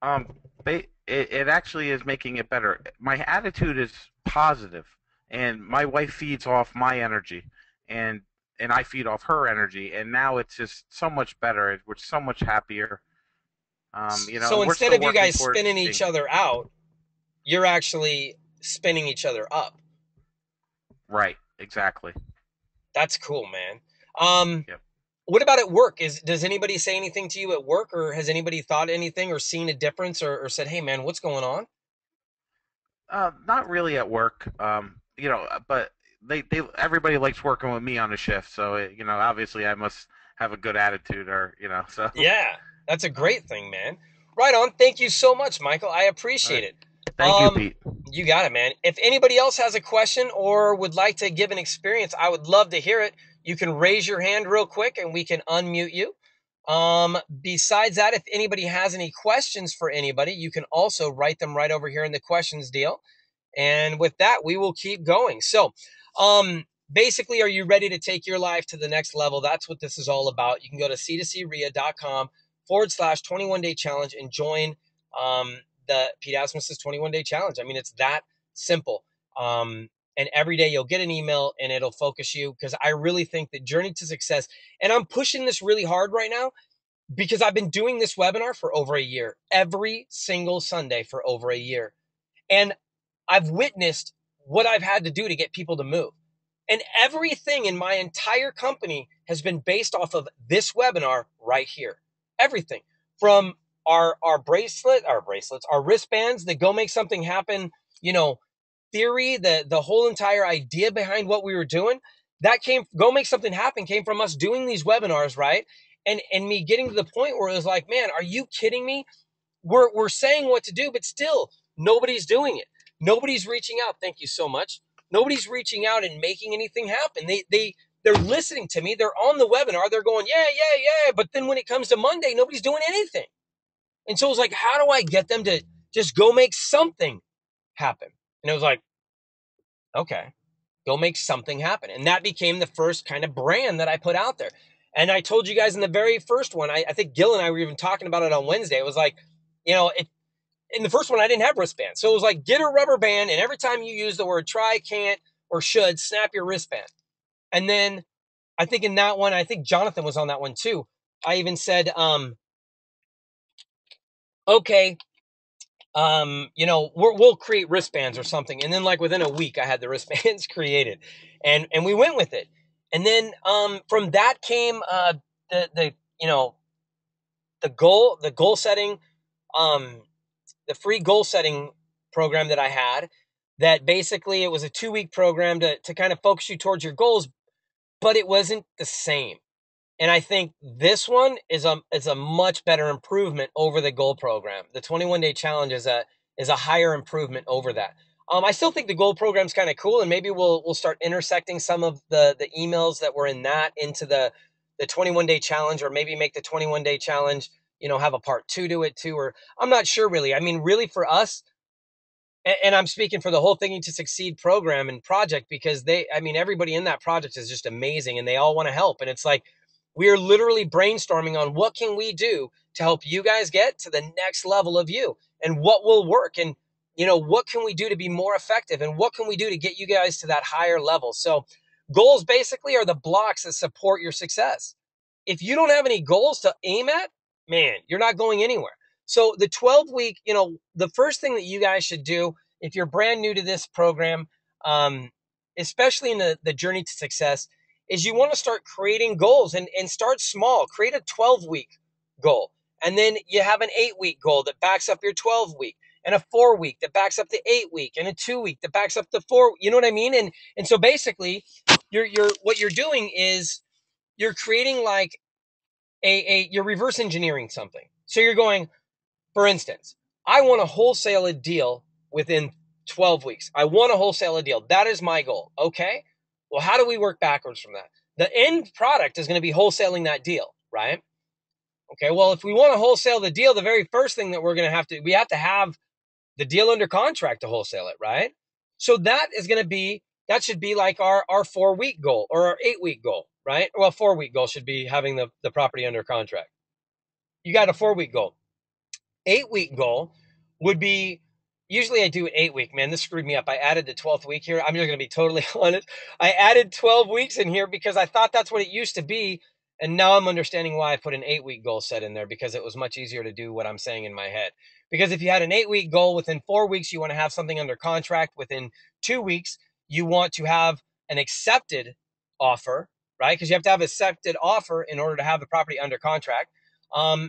Um, it actually is making it better. My attitude is positive, and my wife feeds off my energy, and I feed off her energy, and now it's just so much better. We're so much happier. So And we're instead still of you working guys towards spinning being each other out, you're actually spinning each other up. right. Exactly. That's cool, man. Um, Yep. what about at work? Does anybody say anything to you at work, or has anybody thought anything or seen a difference, or said, "Hey, man, what's going on?" Not really at work. But they everybody likes working with me on the shift, so obviously I must have a good attitude, or so. Yeah, that's a Um, great thing, man. Right on. Thank you so much, Michael. I all appreciate right. it. Thank you, Pete. You got it, man. If anybody else has a question or would like to give an experience, I would love to hear it. You can raise your hand real quick and we can unmute you. Besides that, if anybody has any questions for anybody, you can also write them right over here in the questions deal. And with that, we will keep going. So, basically, are you ready to take your life to the next level? That's what this is all about. You can go to c2crea.com/21-day challenge and join the Pete Asmus's 21-day challenge. I mean, it's that simple. And every day you'll get an email and it'll focus you, because I really think that journey to success, and I'm pushing this really hard right now because I've been doing this webinar for over a year, every single Sunday for over a year. And I've witnessed what I've had to do to get people to move. And everything in my entire company has been based off of this webinar right here. Everything from our bracelets, our wristbands, the go make something happen, theory, the whole entire idea behind what we were doing, that go make something happen came from us doing these webinars, right? And me getting to the point where it was like, man, are you kidding me? We're saying what to do, but still nobody's doing it. Nobody's reaching out. Thank you so much. Nobody's reaching out and making anything happen. They're listening to me. They're on the webinar. They're going, yeah, yeah, yeah. But then when it comes to Monday, nobody's doing anything. And so it was like, how do I get them to just go make something happen? And it was like, okay, go make something happen. And that became the first kind of brand that I put out there. And I told you guys in the very first one, I think Gil and I were even talking about it on Wednesday. It was like, in the first one, I didn't have wristbands. So it was like, get a rubber band, and every time you use the word try, can't, or should, snap your wristband. And then I think in that one, I think Jonathan was on that one too. I even said, okay, we'll create wristbands or something. And then like within a week, I had the wristbands created, and we went with it. And then from that came the goal setting, the free goal setting program that I had, that basically it was a 2-week program to kind of focus you towards your goals, but it wasn't the same. And I think this one is a much better improvement over the goal program. The 21-day challenge is a higher improvement over that. I still think the goal program is kind of cool, and maybe we'll start intersecting some of the emails that were in that into the 21-day challenge, or maybe make the 21-day challenge, have a part 2 to it too, or I'm not sure really. I mean, really for us, and I'm speaking for the whole Thinking to Succeed program and project, because everybody in that project is just amazing and they all want to help. And it's like, we are literally brainstorming on what can we do to help you guys get to the next level of you, and what will work, and what can we do to be more effective, and what can we do to get you guys to that higher level. So goals basically are the blocks that support your success. If you don't have any goals to aim at, man, you're not going anywhere. So the 12-week, the first thing that you guys should do if you're brand new to this program, especially in the journey to success, is you want to start creating goals, and start small. Create a 12-week goal. And then you have an 8-week goal that backs up your 12-week, and a 4-week that backs up the 8-week, and a 2-week that backs up the 4. You know what I mean? And so basically, what you're doing is you're creating like you're reverse engineering something. So you're going, for instance, I want to wholesale a deal within 12 weeks. I want to wholesale a deal. That is my goal. Okay. Well, how do we work backwards from that? The end product is going to be wholesaling that deal, right? Okay. Well, if we want to wholesale the deal, the very first thing that we have to have the deal under contract to wholesale it, right? So that should be like our 4-week goal or our 8-week goal, right? Well, 4-week goal should be having the property under contract. You got a 4-week goal. 8-week goal would be, usually I do an 8-week, man, this screwed me up. I added the 12th week here. I'm just going to be totally honest. I added 12 weeks in here because I thought that's what it used to be. And now I'm understanding why I put an 8-week goal set in there, because it was much easier to do what I'm saying in my head. Because if you had an 8-week goal, within 4 weeks, you want to have something under contract. Within 2 weeks, you want to have an accepted offer, right? Because you have to have an accepted offer in order to have the property under contract.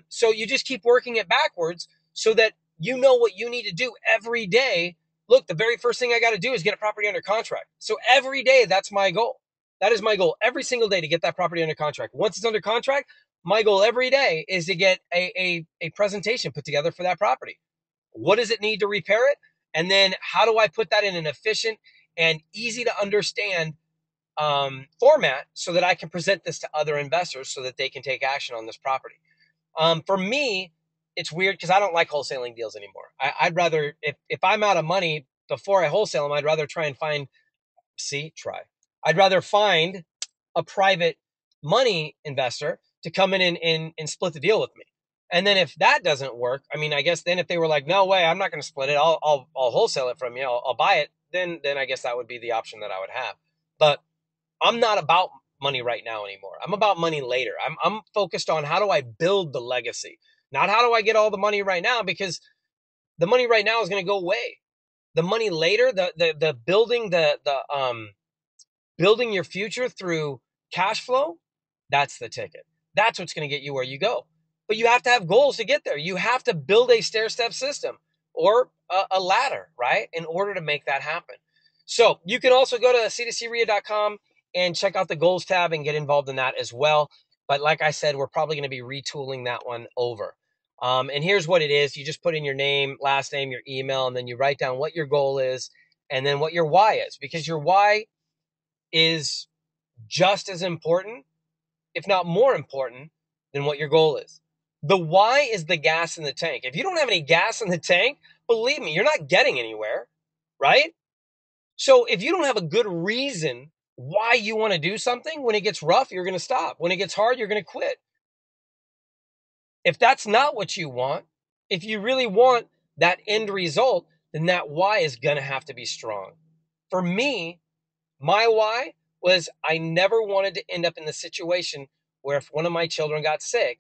So you just keep working it backwards so that you know what you need to do every day. Look, the very first thing I got to do is get a property under contract. So every day, that's my goal. That is my goal every single day, to get that property under contract. Once it's under contract, my goal every day is to get a presentation put together for that property. What does it need to repair it? And then how do I put that in an efficient and easy to understand format so that I can present this to other investors so that they can take action on this property? For me, it's weird because I don't like wholesaling deals anymore. I'd rather, if I'm out of money before I wholesale them, I'd rather I'd rather find a private money investor to come in and split the deal with me. And then if that doesn't work, I mean, I guess then if they were like, no way, I'm not going to split it, I'll wholesale it from you, I'll buy it, then I guess that would be the option that I would have. But I'm not about money right now anymore. I'm about money later. I'm focused on how do I build the legacy, not how do I get all the money right now, because the money right now is going to go away. The money later, the building your future through cash flow, that's the ticket. That's what's going to get you where you go. But you have to have goals to get there. You have to build a stair-step system or a ladder, right, in order to make that happen. So you can also go to c2crea.com and check out the goals tab and get involved in that as well. But like I said, we're probably going to be retooling that one over. And here's what it is. You just put in your name, last name, your email, and then you write down what your goal is and then what your why is, because your why is just as important, if not more important, than what your goal is. The why is the gas in the tank. If you don't have any gas in the tank, believe me, you're not getting anywhere, right? So if you don't have a good reason why you want to do something, when it gets rough, you're going to stop. When it gets hard, you're going to quit. If that's not what you want, if you really want that end result, then that why is going to have to be strong. For me, my why was I never wanted to end up in the situation where if one of my children got sick,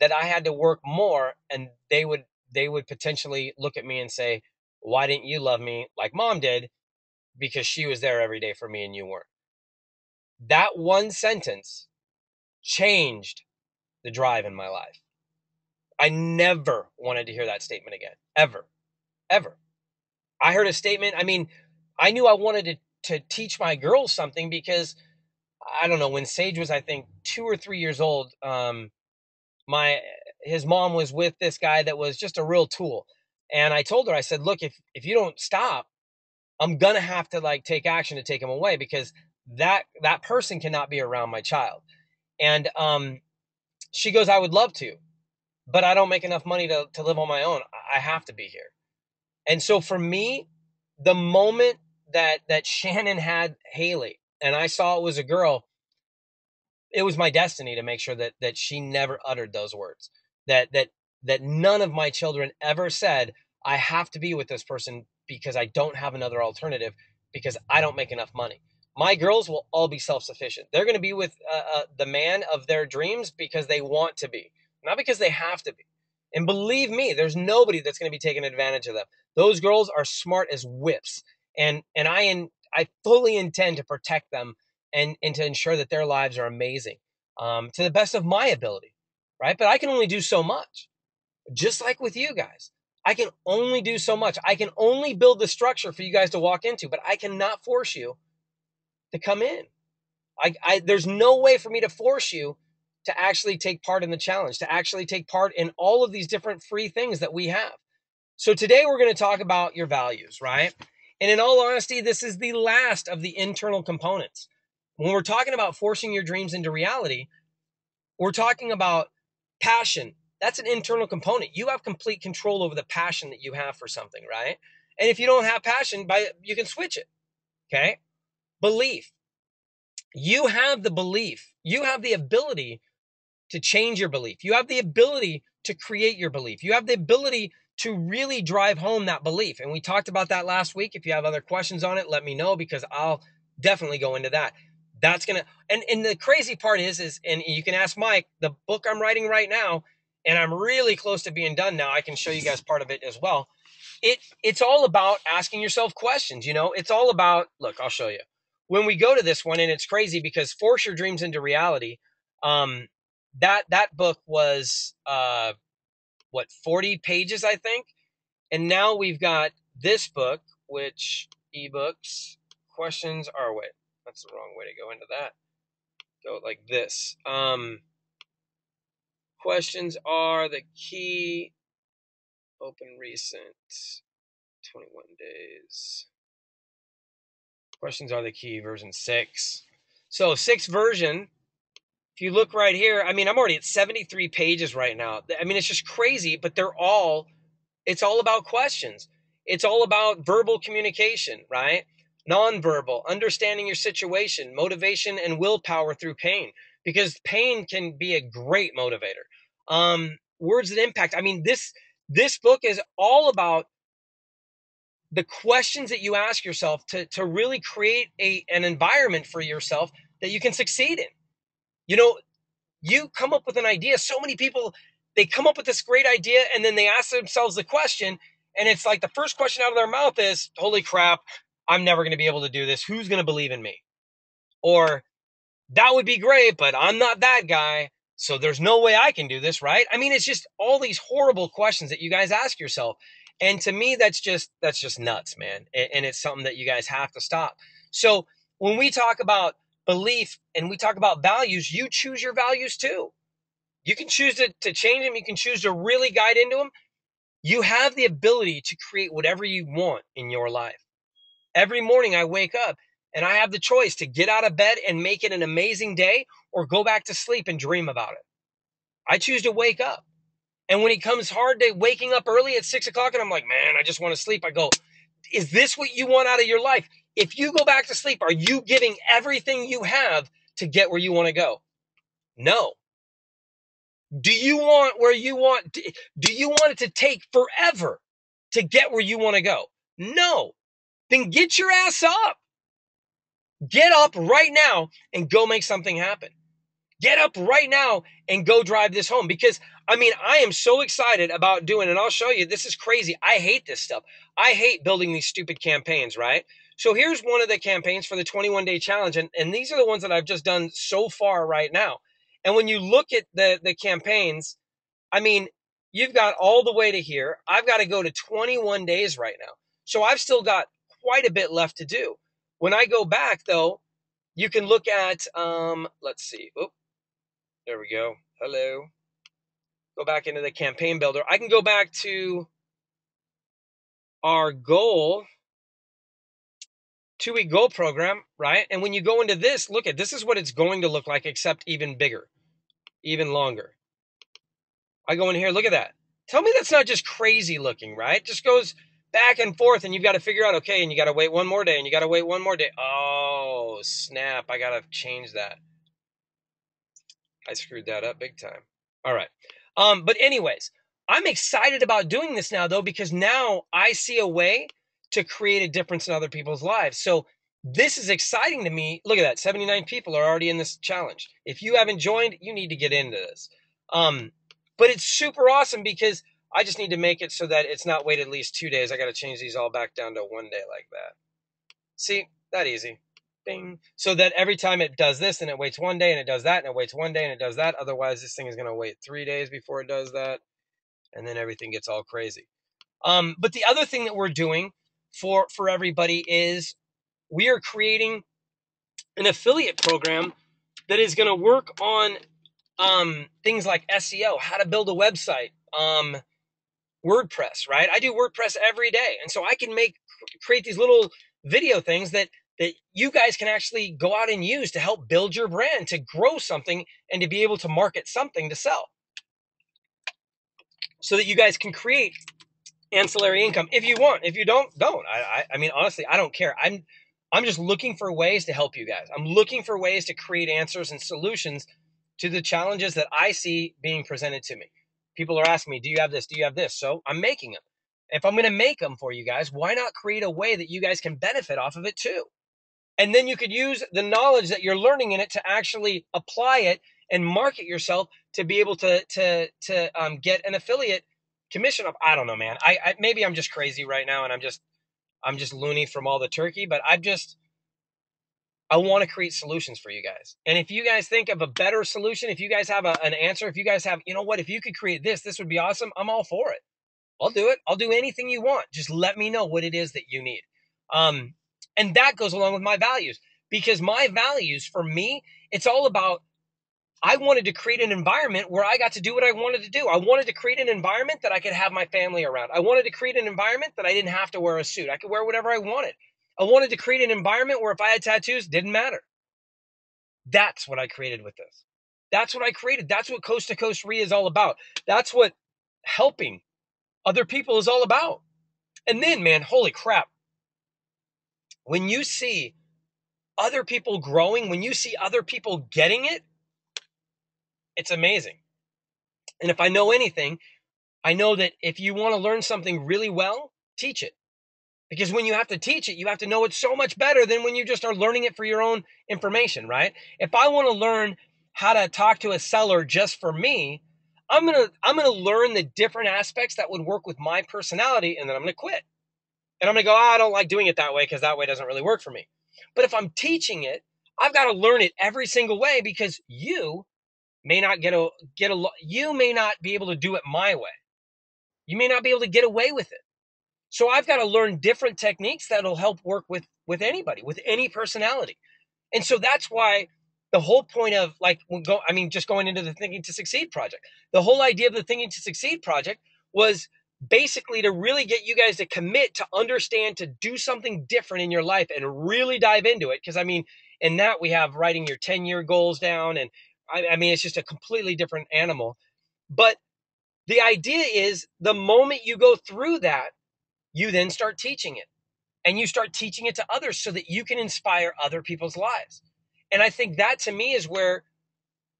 that I had to work more and they would potentially look at me and say, why didn't you love me like mom did? Because she was there every day for me and you weren't. That one sentence changed the drive in my life. I never wanted to hear that statement again, ever, ever. I heard a statement. I mean, I knew I wanted to teach my girls something because I don't know, when Sage was, I think, 2 or 3 years old, his mom was with this guy that was just a real tool. And I told her, I said, look, if you don't stop, I'm going to have to like take action to take him away, because that person cannot be around my child. And she goes, I would love to, but I don't make enough money to live on my own. I have to be here. And so for me, the moment that Shannon had Haley and I saw it was a girl, it was my destiny to make sure that she never uttered those words, that none of my children ever said, I have to be with this person because I don't have another alternative, because I don't make enough money. My girls will all be self-sufficient. They're going to be with the man of their dreams because they want to be, not because they have to be. And believe me, there's nobody that's going to be taking advantage of them. Those girls are smart as whips. And I fully intend to protect them and to ensure that their lives are amazing to the best of my ability, right? But I can only do so much. Just like with you guys, I can only do so much. I can only build the structure for you guys to walk into, but I cannot force you to come in. There's no way for me to force you to actually take part in the challenge, to actually take part in all of these different free things that we have. So today we're going to talk about your values, right? And in all honesty, this is the last of the internal components. When we're talking about forcing your dreams into reality, we're talking about passion. That's an internal component. You have complete control over the passion that you have for something, right? And if you don't have passion, you can switch it, okay? Belief. You have the belief. You have the ability to change your belief. You have the ability to create your belief. You have the ability to really drive home that belief. And we talked about that last week. If you have other questions on it, let me know, because I'll definitely go into that. That's going to, and the crazy part is, and you can ask Mike, the book I'm writing right now, and I'm really close to being done now. I can show you guys part of it as well. It's all about asking yourself questions. You know, it's all about, look, I'll show you. When we go to this one, and it's crazy because Force Your Dreams into Reality, that book was, 40 pages, I think. And now we've got this book, which ebooks, questions are, wait, that's the wrong way to go into that. Go like this. Questions are the key. Open recent, 21 days. Questions are the key, version 6. So 6th version, if you look right here, I mean, I'm already at 73 pages right now. I mean, it's just crazy, but it's all about questions. It's all about verbal communication, right? Nonverbal, understanding your situation, motivation and willpower through pain, because pain can be a great motivator. Words that impact. I mean, this book is all about the questions that you ask yourself to really create an environment for yourself that you can succeed in. You know, you come up with an idea. So many people, they come up with this great idea and then they ask themselves the question, and it's like the first question out of their mouth is, holy crap, I'm never going to be able to do this. Who's going to believe in me? Or, that would be great, but I'm not that guy, so there's no way I can do this, right? I mean, it's just all these horrible questions that you guys ask yourself. And to me, that's just nuts, man. And it's something that you guys have to stop. So when we talk about belief and we talk about values, you choose your values too. You can choose to change them. You can choose to really guide into them. You have the ability to create whatever you want in your life. Every morning I wake up and I have the choice to get out of bed and make it an amazing day, or go back to sleep and dream about it. I choose to wake up. And when it comes hard to waking up early at 6 o'clock and I'm like, man, I just want to sleep, I go, is this what you want out of your life? If you go back to sleep, are you giving everything you have to get where you want to go? No. Do you want where you want? Do you want it to take forever to get where you want to go? No. Then get your ass up. Get up right now and go make something happen. Get up right now and go drive this home, because I mean, I am so excited about doing, and I'll show you, this is crazy. I hate this stuff. I hate building these stupid campaigns, right? So here's one of the campaigns for the 21-day challenge. And these are the ones that I've just done so far right now. And when you look at the campaigns, I mean, you've got all the way to here. I've got to go to 21 days right now. So I've still got quite a bit left to do. When I go back, though, you can look at, let's see. Oop, there we go. Hello. Go back into the campaign builder. I can go back to our goal, 2-week goal program, right? And when you go into this, look at, this is what it's going to look like, except even bigger, even longer. I go in here, look at that. Tell me that's not just crazy looking, right? Just goes back and forth, and you've got to figure out, okay, and you got to wait one more day, and you got to wait one more day. Oh, snap. I got to change that. I screwed that up big time. All right. But anyways, I'm excited about doing this now, though, because now I see a way to create a difference in other people's lives. So this is exciting to me. Look at that. 79 people are already in this challenge. If you haven't joined, you need to get into this. But it's super awesome because I just need to make it so that it's not wait at least 2 days. I got to change these all back down to 1 day like that. See, that easy. Bing. So that every time it does this, and it waits 1 day, and it does that, and it waits 1 day, and it does that. Otherwise, this thing is going to wait 3 days before it does that. And then everything gets all crazy. But the other thing that we're doing for everybody is we are creating an affiliate program that is going to work on things like SEO, how to build a website, WordPress, right? I do WordPress every day. And so I can create these little video things that you guys can actually go out and use to help build your brand, to grow something, and to be able to market something to sell, so that you guys can create ancillary income if you want. If you don't. I mean, honestly, I don't care. I'm just looking for ways to help you guys. I'm looking for ways to create answers and solutions to the challenges that I see being presented to me. People are asking me, do you have this? Do you have this? So I'm making them. If I'm going to make them for you guys, why not create a way that you guys can benefit off of it too? And then you could use the knowledge that you're learning in it to actually apply it and market yourself to be able to get an affiliate commission up. I don't know, man. Maybe I'm just crazy right now, and I'm just loony from all the turkey, but I want to create solutions for you guys. And if you guys think of a better solution, if you guys have an answer, if you guys have, you know what, if you could create this would be awesome. I'm all for it. I'll do it. I'll do anything you want. Just let me know what it is that you need. And that goes along with my values, because my values, for me, it's all about, I wanted to create an environment where I got to do what I wanted to do. I wanted to create an environment that I could have my family around. I wanted to create an environment that I didn't have to wear a suit. I could wear whatever I wanted. I wanted to create an environment where if I had tattoos, didn't matter. That's what I created with this. That's what I created. That's what Coast to Coast Re is all about. That's what helping other people is all about. And then, man, holy crap. When you see other people growing, when you see other people getting it, it's amazing. And if I know anything, I know that if you want to learn something really well, teach it. Because when you have to teach it, you have to know it so much better than when you just are learning it for your own information, right? If I want to learn how to talk to a seller just for me, I'm gonna learn the different aspects that would work with my personality, and then I'm gonna quit. And I'm gonna go, I don't like doing it that way because that way doesn't really work for me. But if I'm teaching it, I've got to learn it every single way, because you may not you may not be able to do it my way. You may not be able to get away with it. So I've got to learn different techniques that'll help work with anybody, with any personality. And so that's why the whole point of just going into the Thinking to Succeed project, the whole idea of the Thinking to Succeed project was basically to really get you guys to commit, to understand, to do something different in your life and really dive into it. Because I mean, in that we have writing your 10-year goals down, and I mean, it's just a completely different animal. But the idea is, the moment you go through that, you then start teaching it, and you start teaching it to others so that you can inspire other people's lives. And I think that, to me, is where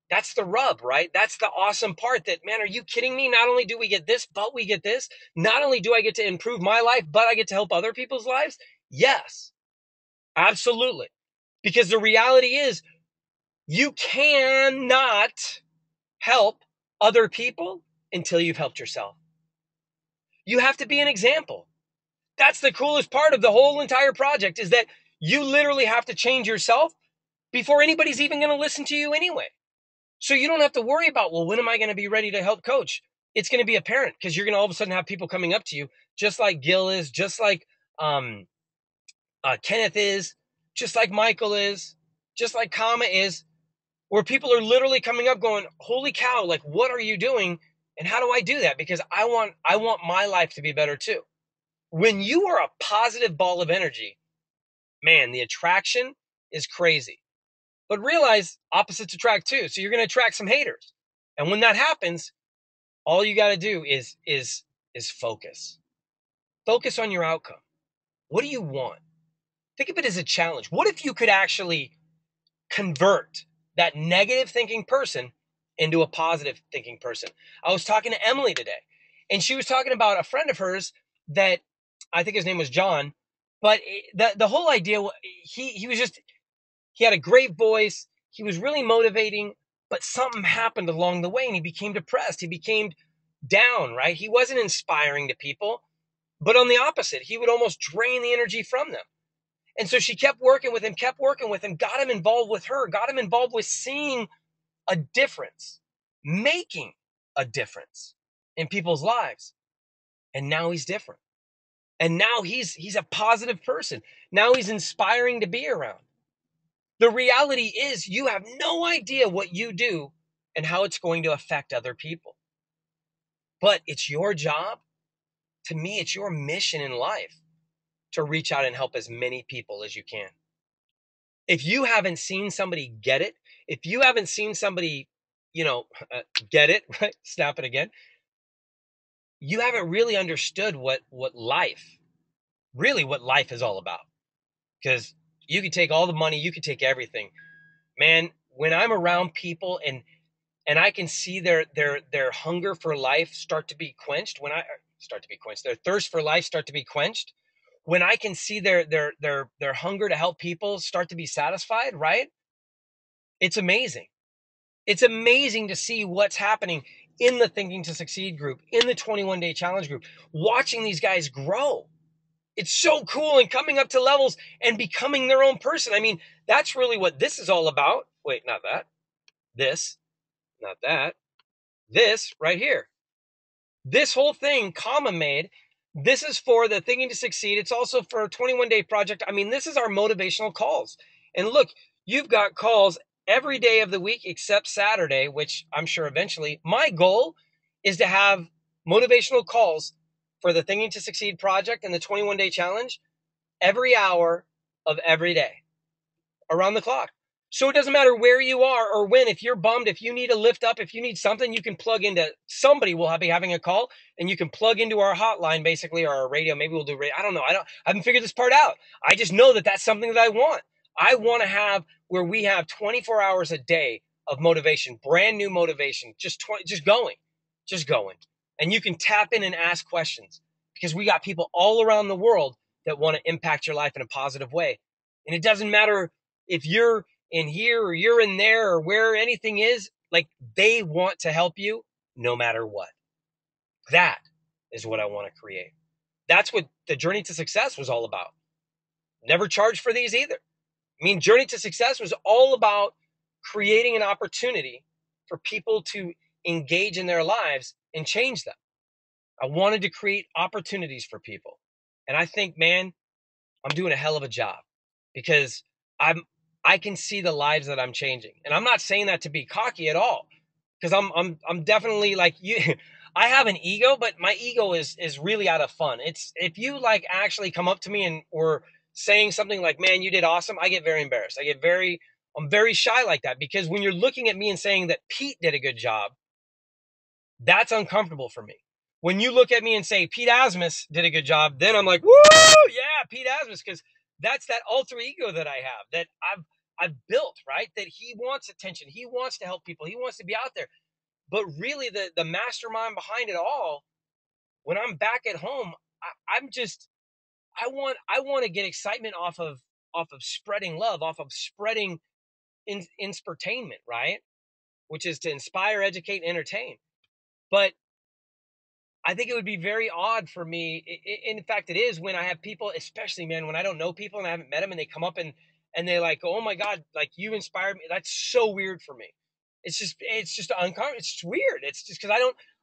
that's the rub, right? That's the awesome part, that, man, are you kidding me? Not only do we get this, but we get this. Not only do I get to improve my life, but I get to help other people's lives. Yes, absolutely. Because the reality is, you cannot help other people until you've helped yourself. You have to be an example. That's the coolest part of the whole entire project, is that you literally have to change yourself before anybody's even going to listen to you anyway. So you don't have to worry about, well, when am I going to be ready to help coach? It's going to be apparent, because you're going to all of a sudden have people coming up to you, just like Gil is, just like Kenneth is, just like Michael is, just like Kama is, where people are literally coming up going, holy cow, like, what are you doing? And how do I do that? Because I want my life to be better too. When you are a positive ball of energy, man, the attraction is crazy. But realize opposites attract too. So you're going to attract some haters. And when that happens, all you got to do is focus. Focus on your outcome. What do you want? Think of it as a challenge. What if you could actually convert that negative thinking person into a positive thinking person? I was talking to Emily today, and she was talking about a friend of hers that, I think his name was John, but the whole idea, he had a great voice. He was really motivating, but something happened along the way, and he became depressed. He became down, right? He wasn't inspiring to people, but on the opposite, he would almost drain the energy from them. And so she kept working with him, got him involved with her, got him involved with seeing a difference, making a difference in people's lives. And now he's different. And now he's a positive person. Now he's inspiring to be around. The reality is, you have no idea what you do and how it's going to affect other people. But it's your job to me, it's your mission in life to reach out and help as many people as you can. If you haven't seen somebody get it, if you haven't seen somebody, get it, right? Snap it again. You haven't really understood what life is all about. Because you could take all the money, you could take everything. Man, when I'm around people and I can see their hunger for life start to be quenched, their thirst for life start to be quenched, when I can see their hunger to help people start to be satisfied, right? It's amazing. It's amazing to see what's happening in the Thinking to Succeed group, in the 21-day challenge group, watching these guys grow. It's so cool, and coming up to levels and becoming their own person. I mean, that's really what this is all about. Wait, not that. This, not that. This right here. This whole thing, comma made, this is for the Thinking to Succeed. It's also for a 21-day project. I mean, this is our motivational calls. And look, you've got calls every day of the week except Saturday, which I'm sure eventually. My goal is to have motivational calls for the Thinking to Succeed project and the 21-day challenge every hour of every day, around the clock. So it doesn't matter where you are or when. If you're bummed, if you need a lift up, if you need something, you can plug into, somebody will be having a call, and you can plug into our hotline, basically, or our radio. Maybe we'll do radio. I don't know. I haven't figured this part out. I just know that that's something that I want. I want to have where we have 24 hours a day of motivation, brand new motivation, just going. And you can tap in and ask questions, because we got people all around the world that want to impact your life in a positive way. And it doesn't matter if you're in here or you're in there or where anything is, like, they want to help you no matter what. That is what I want to create. That's what the Journey to Success was all about. Never charged for these either. I mean, Journey to Success was all about creating an opportunity for people to engage in their lives and change them. I wanted to create opportunities for people. And I think, man, I'm doing a hell of a job, because I can see the lives that I'm changing. And I'm not saying that to be cocky at all, because I'm definitely like you. I have an ego, but my ego is really out of fun. It's, if you like actually come up to me and or saying something like, "Man, you did awesome," I get very embarrassed. I'm very shy like that, because when you're looking at me and saying that Pete did a good job, that's uncomfortable for me. When you look at me and say Pete Asmus did a good job, then I'm like, woo, yeah, Pete Asmus, because that's that alter ego that I have, that I've built, right? That he wants attention, he wants to help people, he wants to be out there. But really, the mastermind behind it all, when I'm back at home, I want to get excitement off of spreading love, off of spreading inspirtainment, right? Which is to inspire, educate, and entertain. But I think it would be very odd for me. In fact, it is, when I have people, especially, man, when I don't know people and I haven't met them, and they come up and they like, "Oh my God, like, you inspired me." That's so weird for me. It's just uncomfortable. It's just weird. It's just because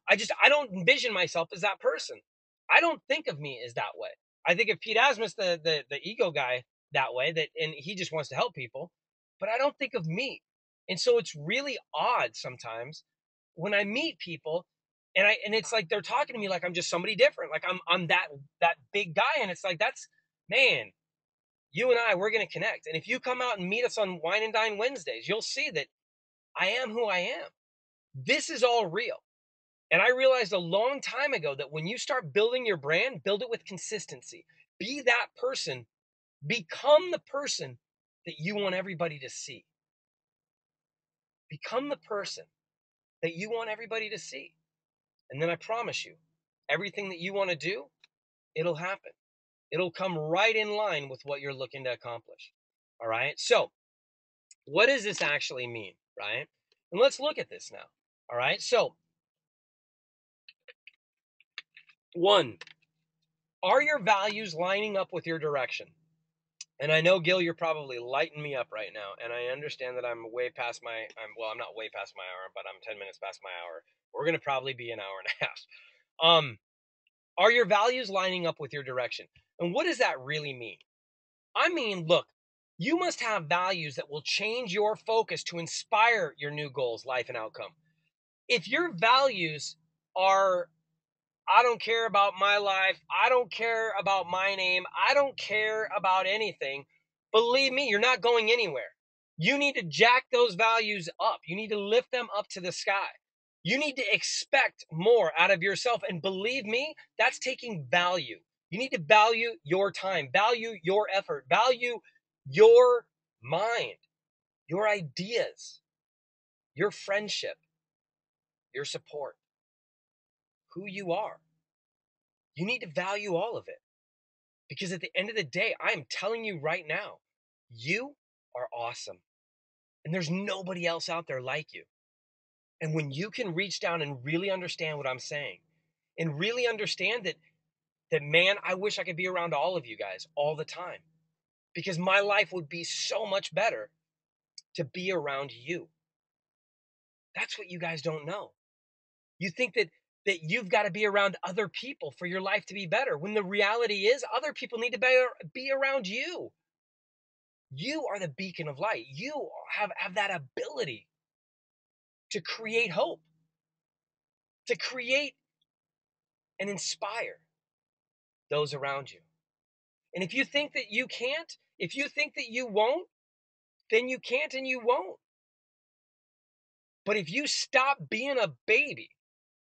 I don't envision myself as that person. I don't think of me as that way. I think of Pete Asmus, the ego guy, that way, that, and he just wants to help people, but I don't think of me. And so it's really odd sometimes when I meet people, and it's like they're talking to me like I'm just somebody different, like I'm that big guy, and it's like, that's, man, you and we're going to connect. And if you come out and meet us on Wine and Dine Wednesdays, you'll see that I am who I am. This is all real. And I realized a long time ago that when you start building your brand, build it with consistency. Be that person. Become the person that you want everybody to see. Become the person that you want everybody to see. And then I promise you, everything that you want to do, it'll happen. It'll come right in line with what you're looking to accomplish. All right. So what does this actually mean? Right. And let's look at this now. All right. So, 1, are your values lining up with your direction? And I know, Gil, you're probably lighting me up right now. And I understand that I'm way past I'm not way past my hour, but I'm 10 minutes past my hour. We're going to probably be an hour and a half. Are your values lining up with your direction? And what does that really mean? I mean, look, you must have values that will change your focus to inspire your new goals, life, and outcome. If your values are, I don't care about my life. I don't care about my name. I don't care about anything. Believe me, you're not going anywhere. You need to jack those values up. You need to lift them up to the sky. You need to expect more out of yourself. And believe me, that's taking value. You need to value your time, value your effort, value your mind, your ideas, your friendship, your support, who you are. You need to value all of it. Because at the end of the day, I am telling you right now, you are awesome. And there's nobody else out there like you. And when you can reach down and really understand what I'm saying, and really understand that man, I wish I could be around all of you guys all the time. Because my life would be so much better to be around you. That's what you guys don't know. You think that you've got to be around other people for your life to be better, when the reality is other people need to be around you. You are the beacon of light. You have that ability to create hope, to create and inspire those around you. And if you think that you can't, if you think that you won't, then you can't and you won't. But if you stop being a baby,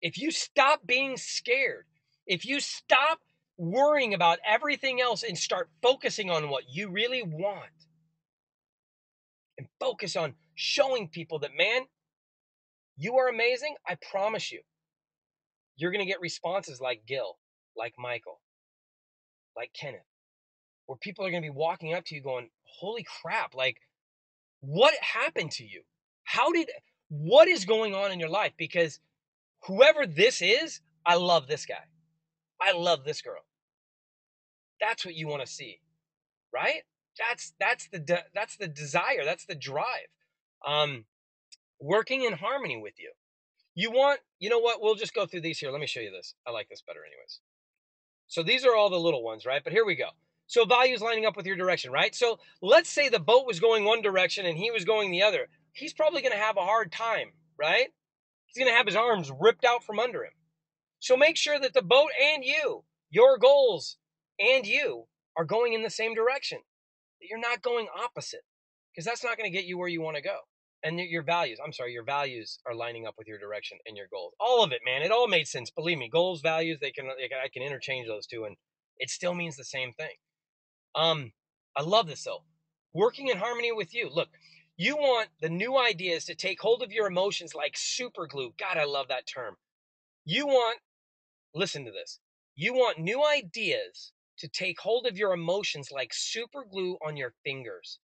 if you stop being scared, if you stop worrying about everything else and start focusing on what you really want, and focus on showing people that, man, you are amazing, I promise you, you're going to get responses like Gil, like Michael, like Kenneth, where people are going to be walking up to you going, holy crap, like, what happened to you? What is going on in your life? Because whoever this is, I love this guy. I love this girl. That's what you want to see, right? That's the desire. That's the drive. Working in harmony with you. You know what? We'll just go through these here. Let me show you this. I like this better anyways. So these are all the little ones, right? But here we go. So values lining up with your direction, right? So let's say the boat was going one direction and he was going the other. He's probably going to have a hard time, right? He's going to have his arms ripped out from under him. So make sure that the boat and you, your goals and you, are going in the same direction. That you're not going opposite, because that's not going to get you where you want to go. And your values are lining up with your direction and your goals. All of it, man. It all made sense. Believe me, goals, values, I can interchange those two, and it still means the same thing. I love this though. Working in harmony with you. Look, you want the new ideas to take hold of your emotions like super glue. God, I love that term. Listen to this. You want new ideas to take hold of your emotions like super glue on your fingers.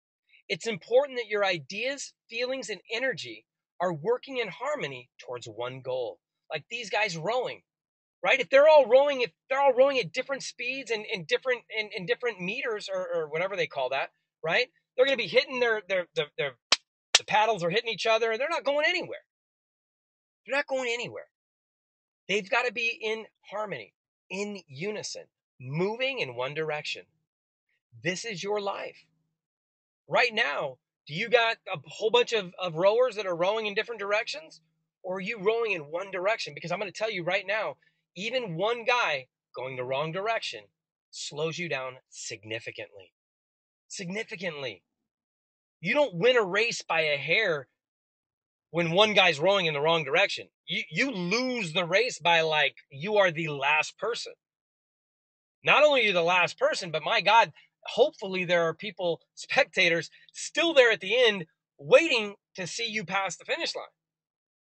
It's important that your ideas, feelings, and energy are working in harmony towards one goal. Like these guys rowing, right? If they're all rowing at different speeds and in different meters or whatever they call that, right? They're going to be hitting the paddles are hitting each other, and they're not going anywhere. They're not going anywhere. They've got to be in harmony, in unison, moving in one direction. This is your life. Right now, do you got a whole bunch of rowers that are rowing in different directions? Or are you rowing in one direction? Because I'm going to tell you right now, even one guy going the wrong direction slows you down significantly. Significantly. You don't win a race by a hair when one guy's rowing in the wrong direction. You lose the race by, like, you are the last person. Not only are you the last person, but my God, hopefully there are people, spectators, still there at the end waiting to see you pass the finish line.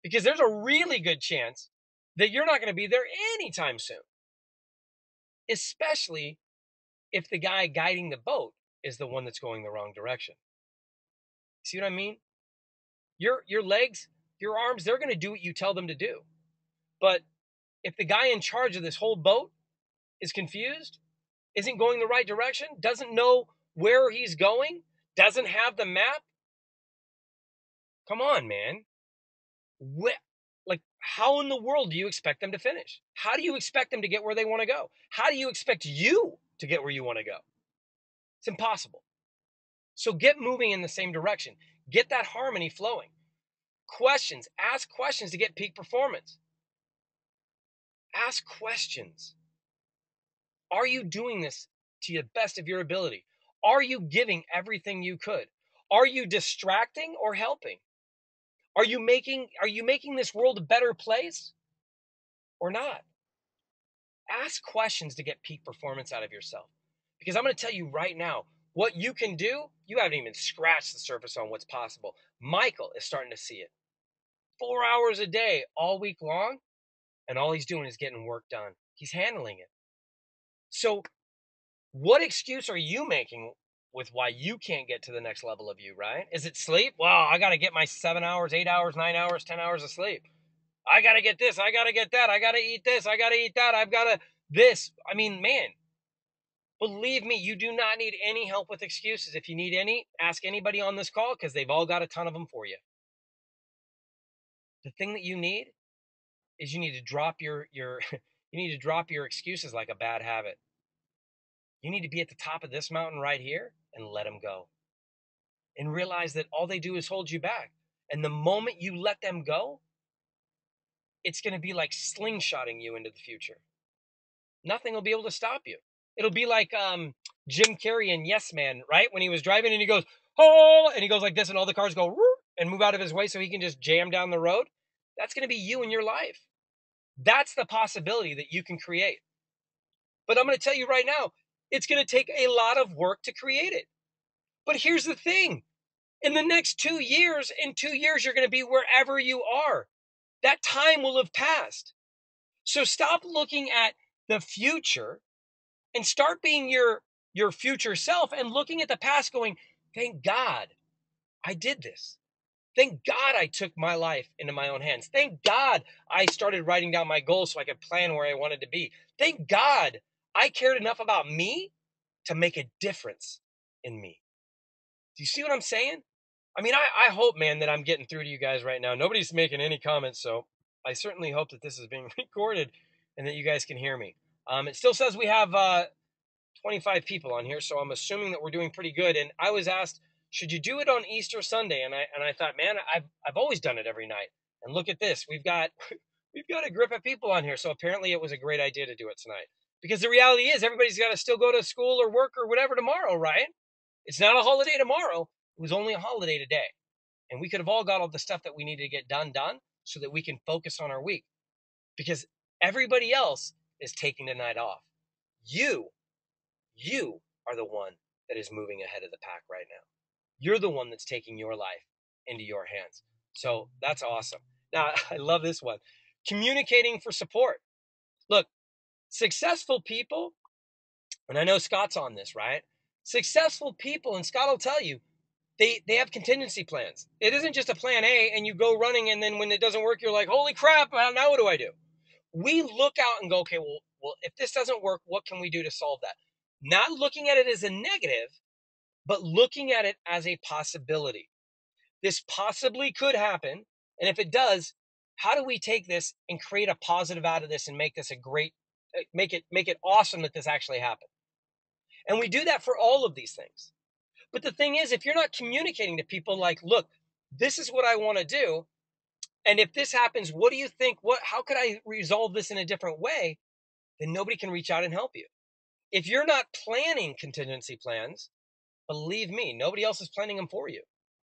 Because there's a really good chance that you're not going to be there anytime soon. Especially if the guy guiding the boat is the one that's going the wrong direction. See what I mean? Your legs, your arms, they're going to do what you tell them to do. But if the guy in charge of this whole boat is confused, isn't going the right direction, doesn't know where he's going, doesn't have the map, come on, man. Like, how in the world do you expect them to finish? How do you expect them to get where they want to go? How do you expect you to get where you want to go? It's impossible. So get moving in the same direction. Get that harmony flowing. Questions. Ask questions to get peak performance. Ask questions. Are you doing this to the best of your ability? Are you giving everything you could? Are you distracting or helping? Are you making this world a better place or not? Ask questions to get peak performance out of yourself. Because I'm going to tell you right now, what you can do, you haven't even scratched the surface on what's possible. Michael is starting to see it. 4 hours a day, all week long, and all he's doing is getting work done. He's handling it. So, what excuse are you making with why you can't get to the next level of you, right? Is it sleep? Well, I got to get my 7 hours, 8 hours, 9 hours, 10 hours of sleep. I got to get this. I got to get that. I got to eat this. I got to eat that. I've got to this. I mean, man, believe me, you do not need any help with excuses. If you need any, ask anybody on this call because they've all got a ton of them for you. The thing that you need is you need to drop your you need to drop your excuses like a bad habit. You need to be at the top of this mountain right here and let them go. And realize that all they do is hold you back. And the moment you let them go, it's going to be like slingshotting you into the future. Nothing will be able to stop you. It'll be like Jim Carrey in Yes Man, right? When he was driving and he goes, oh, and he goes like this and all the cars go and move out of his way so he can just jam down the road. That's going to be you in your life. That's the possibility that you can create. But I'm going to tell you right now, it's going to take a lot of work to create it. But here's the thing. In the next 2 years, you're going to be wherever you are. That time will have passed. So stop looking at the future and start being your future self and looking at the past going, thank God I did this. Thank God I took my life into my own hands. Thank God I started writing down my goals so I could plan where I wanted to be. Thank God I cared enough about me to make a difference in me. Do you see what I'm saying? I mean, I hope, man, that I'm getting through to you guys right now. Nobody's making any comments, so I certainly hope that this is being recorded and that you guys can hear me. It still says we have 25 people on here, so I'm assuming that we're doing pretty good. And I was asked, should you do it on Easter Sunday? And I thought, man, I've always done it every night. And look at this, we've got a grip of people on here. So apparently, it was a great idea to do it tonight. Because the reality is, everybody's got to still go to school or work or whatever tomorrow, right? It's not a holiday tomorrow. It was only a holiday today. And we could have all got all the stuff that we needed to get done so that we can focus on our week. Because everybody else is taking the night off. You are the one that is moving ahead of the pack right now. You're the one that's taking your life into your hands. So that's awesome. Now, I love this one. Communicating for support. Look, successful people, and I know Scott's on this, right? Successful people, and Scott will tell you, they have contingency plans. It isn't just a plan A and you go running and then when it doesn't work, you're like, holy crap, now what do I do? We look out and go, okay, well, if this doesn't work, what can we do to solve that? Not looking at it as a negative, but looking at it as a possibility. This possibly could happen. And if it does, how do we take this and create a positive out of this and make this a great, make it awesome that this actually happened? And we do that for all of these things. But the thing is, if you're not communicating to people like, look, this is what I want to do. And if this happens, what do you think? How could I resolve this in a different way? Then nobody can reach out and help you. If you're not planning contingency plans, believe me, nobody else is planning them for you.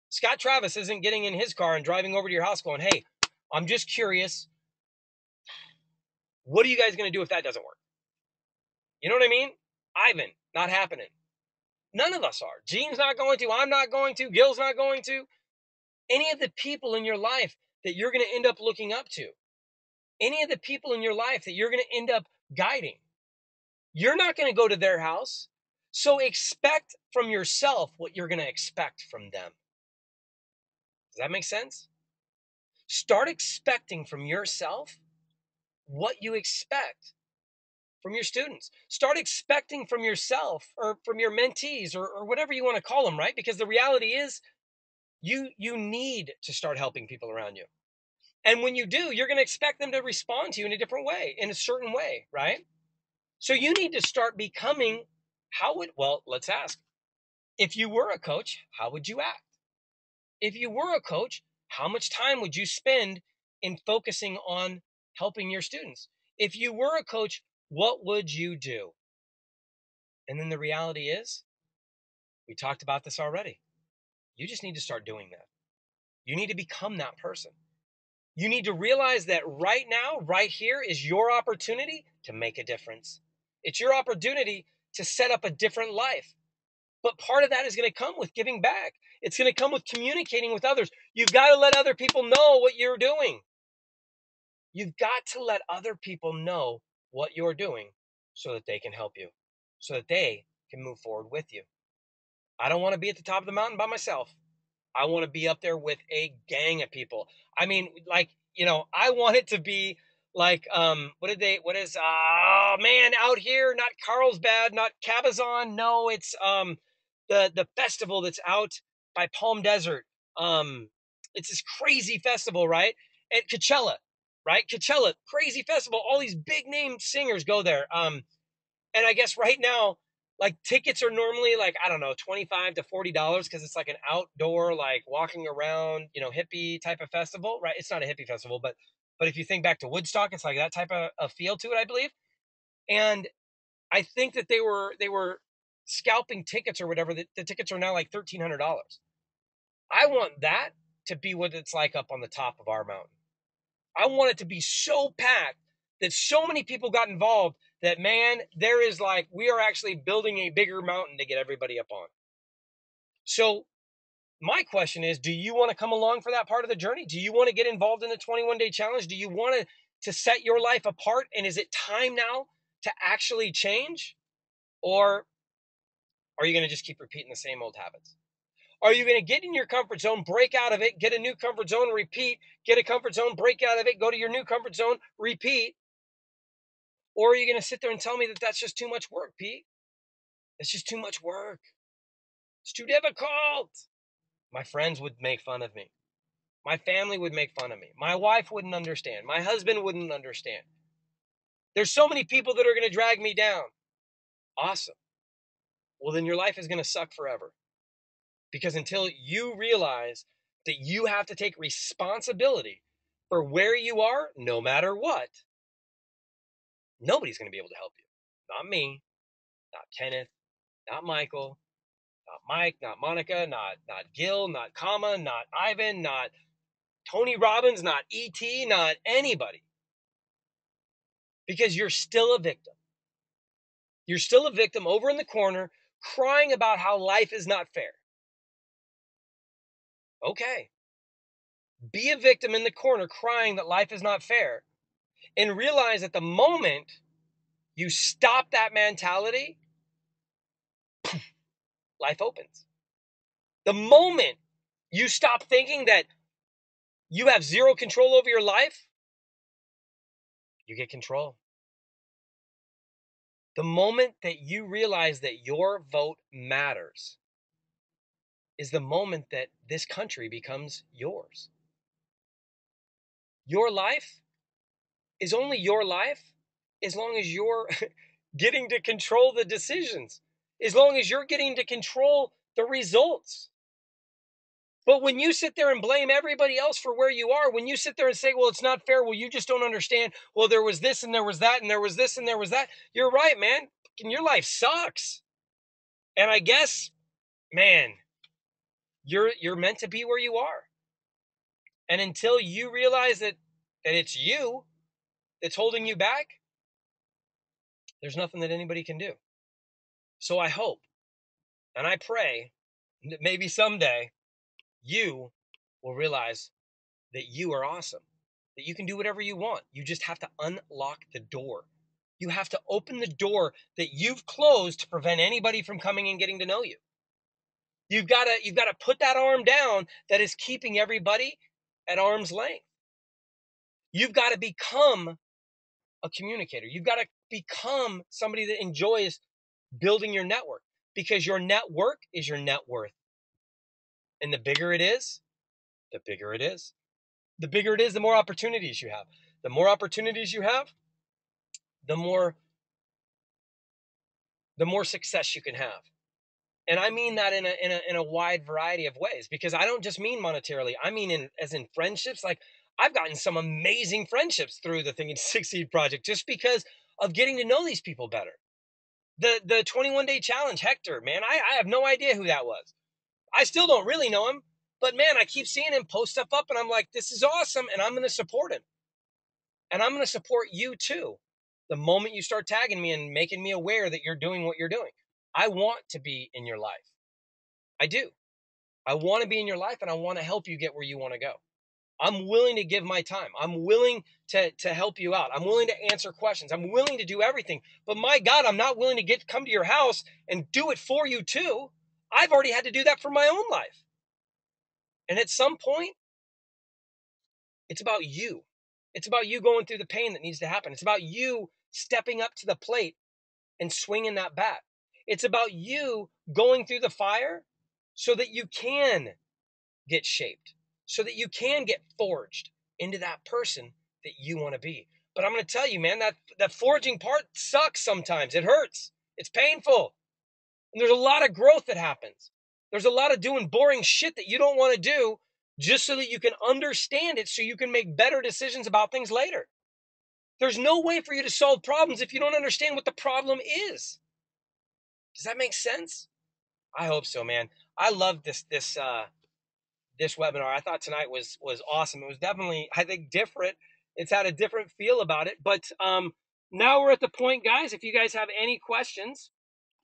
Scott Travis isn't getting in his car and driving over to your house going, hey, I'm just curious. What are you guys going to do if that doesn't work? You know what I mean? Ivan, not happening. None of us are. Gene's not going to. I'm not going to. Gil's not going to. Any of the people in your life that you're going to end up looking up to. Any of the people in your life that you're going to end up guiding. You're not going to go to their house. So expect from yourself what you're going to expect from them. Does that make sense? Start expecting from yourself what you expect from your students. Start expecting from yourself or from your mentees or whatever you want to call them, right? Because the reality is you need to start helping people around you. And when you do, you're going to expect them to respond to you in a different way, in a certain way, right? So you need to start becoming let's ask. If you were a coach, how would you act? If you were a coach, how much time would you spend in focusing on helping your students? If you were a coach, what would you do? And then the reality is, we talked about this already. You just need to start doing that. You need to become that person. You need to realize that right now, right here, is your opportunity to make a difference. It's your opportunity to set up a different life. But part of that is going to come with giving back. It's going to come with communicating with others. You've got to let other people know what you're doing. You've got to let other people know what you're doing so that they can help you, so that they can move forward with you. I don't want to be at the top of the mountain by myself. I want to be up there with a gang of people. I mean, like, I want it to be like, out here, not Carlsbad, not Cabazon. No, it's the festival that's out by Palm Desert. It's this crazy festival, right? At Coachella, right? Coachella, crazy festival. All these big name singers go there. And I guess right now, like, tickets are normally like, I don't know, $25 to $40 because it's like an outdoor, like, walking around, hippie type of festival, right? It's not a hippie festival, but if you think back to Woodstock, it's like that type of feel to it, I believe. And I think that they were scalping tickets or whatever. The tickets are now like $1,300. I want that to be what it's like up on the top of our mountain. I want it to be so packed that so many people got involved that, man, there is like, we are actually building a bigger mountain to get everybody up on. So my question is, do you want to come along for that part of the journey? Do you want to get involved in the 21-day challenge? Do you want to set your life apart? And is it time now to actually change? Or are you going to just keep repeating the same old habits? Are you going to get in your comfort zone, break out of it, get a new comfort zone, repeat, get a comfort zone, break out of it, go to your new comfort zone, repeat? Or are you going to sit there and tell me that that's just too much work, Pete? It's just too much work. It's too difficult. My friends would make fun of me. My family would make fun of me. My wife wouldn't understand. My husband wouldn't understand. There's so many people that are going to drag me down. Awesome. Well, then your life is going to suck forever. Because until you realize that you have to take responsibility for where you are, no matter what, nobody's going to be able to help you. Not me, not Kenneth, not Michael, not Mike, not Monica, not Gil, not Kama, not Ivan, not Tony Robbins, not E.T., not anybody. Because you're still a victim. You're still a victim over in the corner crying about how life is not fair. Okay. Be a victim in the corner crying that life is not fair, and realize that the moment you stop that mentality, life opens. The moment you stop thinking that you have zero control over your life, you get control. The moment that you realize that your vote matters is the moment that this country becomes yours. Your life is only your life as long as you're getting to control the decisions, as long as you're getting to control the results. But when you sit there and blame everybody else for where you are, when you sit there and say, well, it's not fair, well, you just don't understand, well, there was this and there was that and there was this and there was that, you're right, man. Your life sucks. And I guess, man, you're meant to be where you are. And until you realize that it's you that's holding you back, there's nothing that anybody can do. So I hope and I pray that maybe someday you will realize that you are awesome, that you can do whatever you want. You just have to unlock the door. You have to open the door that you've closed to prevent anybody from coming and getting to know you. You've got to put that arm down that is keeping everybody at arm's length. You've got to become a communicator. You've got to become somebody that enjoys building your network, because your network is your net worth. And the bigger it is, the bigger it is. The bigger it is, the more opportunities you have. The more opportunities you have, the more success you can have. And I mean that in a wide variety of ways, because I don't just mean monetarily. I mean as in friendships. Like, I've gotten some amazing friendships through the Thinking to Succeed project just because of getting to know these people better. The 21-day challenge, Hector, man, I have no idea who that was. I still don't really know him, but man, I keep seeing him post stuff up and I'm like, this is awesome, and I'm going to support him. And I'm going to support you too. The moment you start tagging me and making me aware that you're doing what you're doing, I want to be in your life. I do. I want to be in your life and I want to help you get where you want to go. I'm willing to give my time. I'm willing to help you out. I'm willing to answer questions. I'm willing to do everything. But my God, I'm not willing to come to your house and do it for you too. I've already had to do that for my own life. And at some point, it's about you. It's about you going through the pain that needs to happen. It's about you stepping up to the plate and swinging that bat. It's about you going through the fire so that you can get shaped, so that you can get forged into that person that you want to be. But I'm going to tell you, man, that forging part sucks sometimes. It hurts. It's painful. And there's a lot of growth that happens. There's a lot of doing boring shit that you don't want to do just so that you can understand it so you can make better decisions about things later. There's no way for you to solve problems if you don't understand what the problem is. Does that make sense? I hope so, man. I love this webinar. I thought tonight was awesome. It was definitely, I think, different. It's had a different feel about it. But now we're at the point, guys, if you guys have any questions,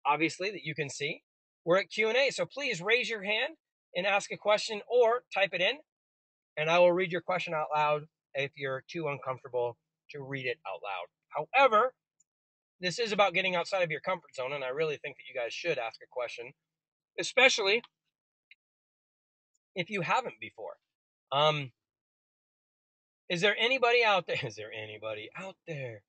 obviously, that you can see, we're at Q&A. So please raise your hand and ask a question or type it in, and I will read your question out loud if you're too uncomfortable to read it out loud. However, this is about getting outside of your comfort zone, and I really think that you guys should ask a question, especially if you haven't before. Is there anybody out there? Is there anybody out there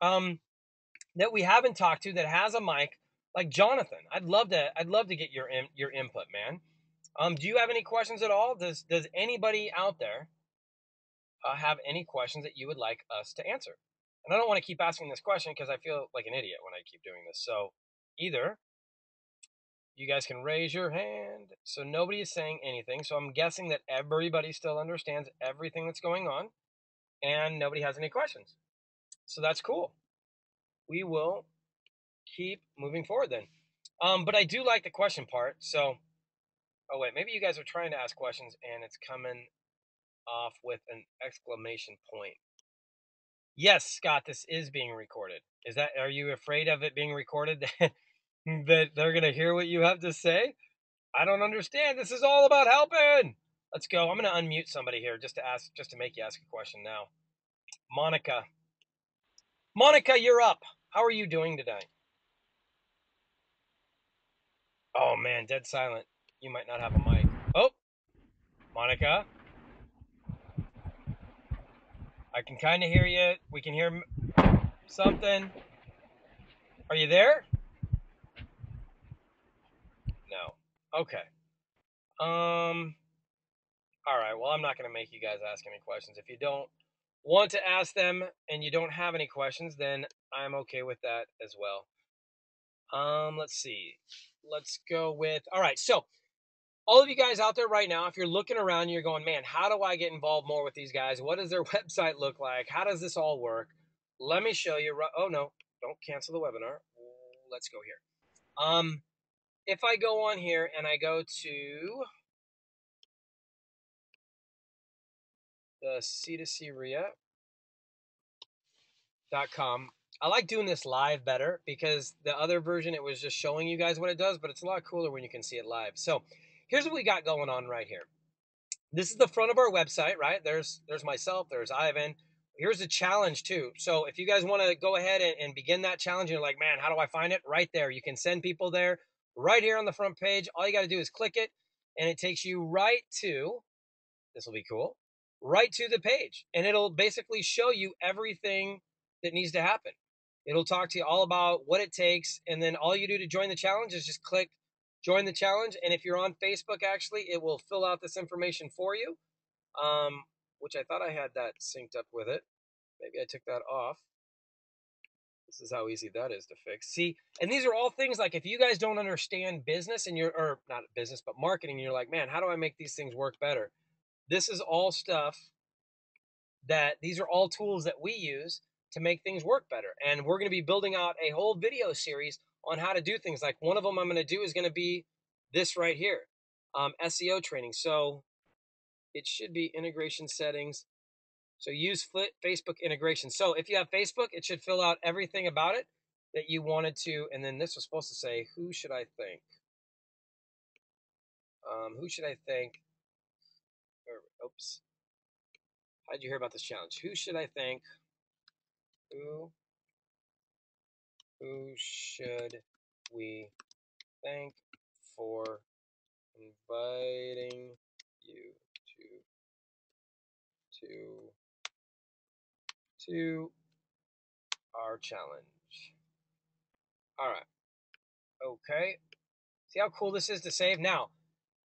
that we haven't talked to that has a mic, like Jonathan? I'd love to get your input, man. Do you have any questions at all? Does anybody out there have any questions that you would like us to answer? And I don't want to keep asking this question because I feel like an idiot when I keep doing this. So either you guys can raise your hand. So nobody is saying anything. So I'm guessing that everybody still understands everything that's going on and nobody has any questions. So that's cool. We will keep moving forward then. But I do like the question part. So, oh wait, maybe you guys are trying to ask questions and it's coming off with an exclamation point. Yes, Scott, this is being recorded. Are you afraid of it being recorded that they're going to hear what you have to say? I don't understand. This is all about helping. Let's go. I'm going to unmute somebody here just to make you ask a question now. Monica. Monica, you're up. How are you doing today? Oh man, dead silent. You might not have a mic. Oh, Monica. I can kind of hear you. We can hear something. Are you there? No. Okay. All right. Well, I'm not going to make you guys ask any questions. If you don't want to ask them and you don't have any questions, then I'm okay with that as well. Let's see. Let's go with, all right. So all of you guys out there right now, if you're looking around, you're going, man, how do I get involved more with these guys? What does their website look like? How does this all work? Let me show you. Oh no, don't cancel the webinar. Let's go here. If I go on here and I go to the C2C RIA.com. I like doing this live better because the other version, it was just showing you guys what it does, but it's a lot cooler when you can see it live. So here's what we got going on right here. This is the front of our website, right? There's myself, there's Ivan. Here's a challenge too. So if you guys want to go ahead and begin that challenge, and you're like, man, how do I find it? Right there. You can send people there right here on the front page. All you got to do is click it and it takes you right to, this will be cool, right to the page. And it'll basically show you everything that needs to happen. It'll talk to you all about what it takes. And then all you do to join the challenge is just click join the challenge. And if you're on Facebook, actually, it will fill out this information for you, which I thought I had that synced up with it. Maybe I took that off. This is how easy that is to fix. See, and these are all things like if you guys don't understand business and or not business, but marketing, you're like, man, how do I make these things work better? This is all stuff that these are all tools that we use to make things work better. And we're going to be building out a whole video series on how to do things. Like one of them I'm going to do is going to be this right here, SEO training. So it should be integration settings. So use Facebook integration. So if you have Facebook, it should fill out everything about it that you wanted to. And then this was supposed to say, who should I thank? Who should I thank? Oops. How did you hear about this challenge? Who should I thank? Who should we thank for inviting you to our challenge? All right. Okay. See how cool this is to save? Now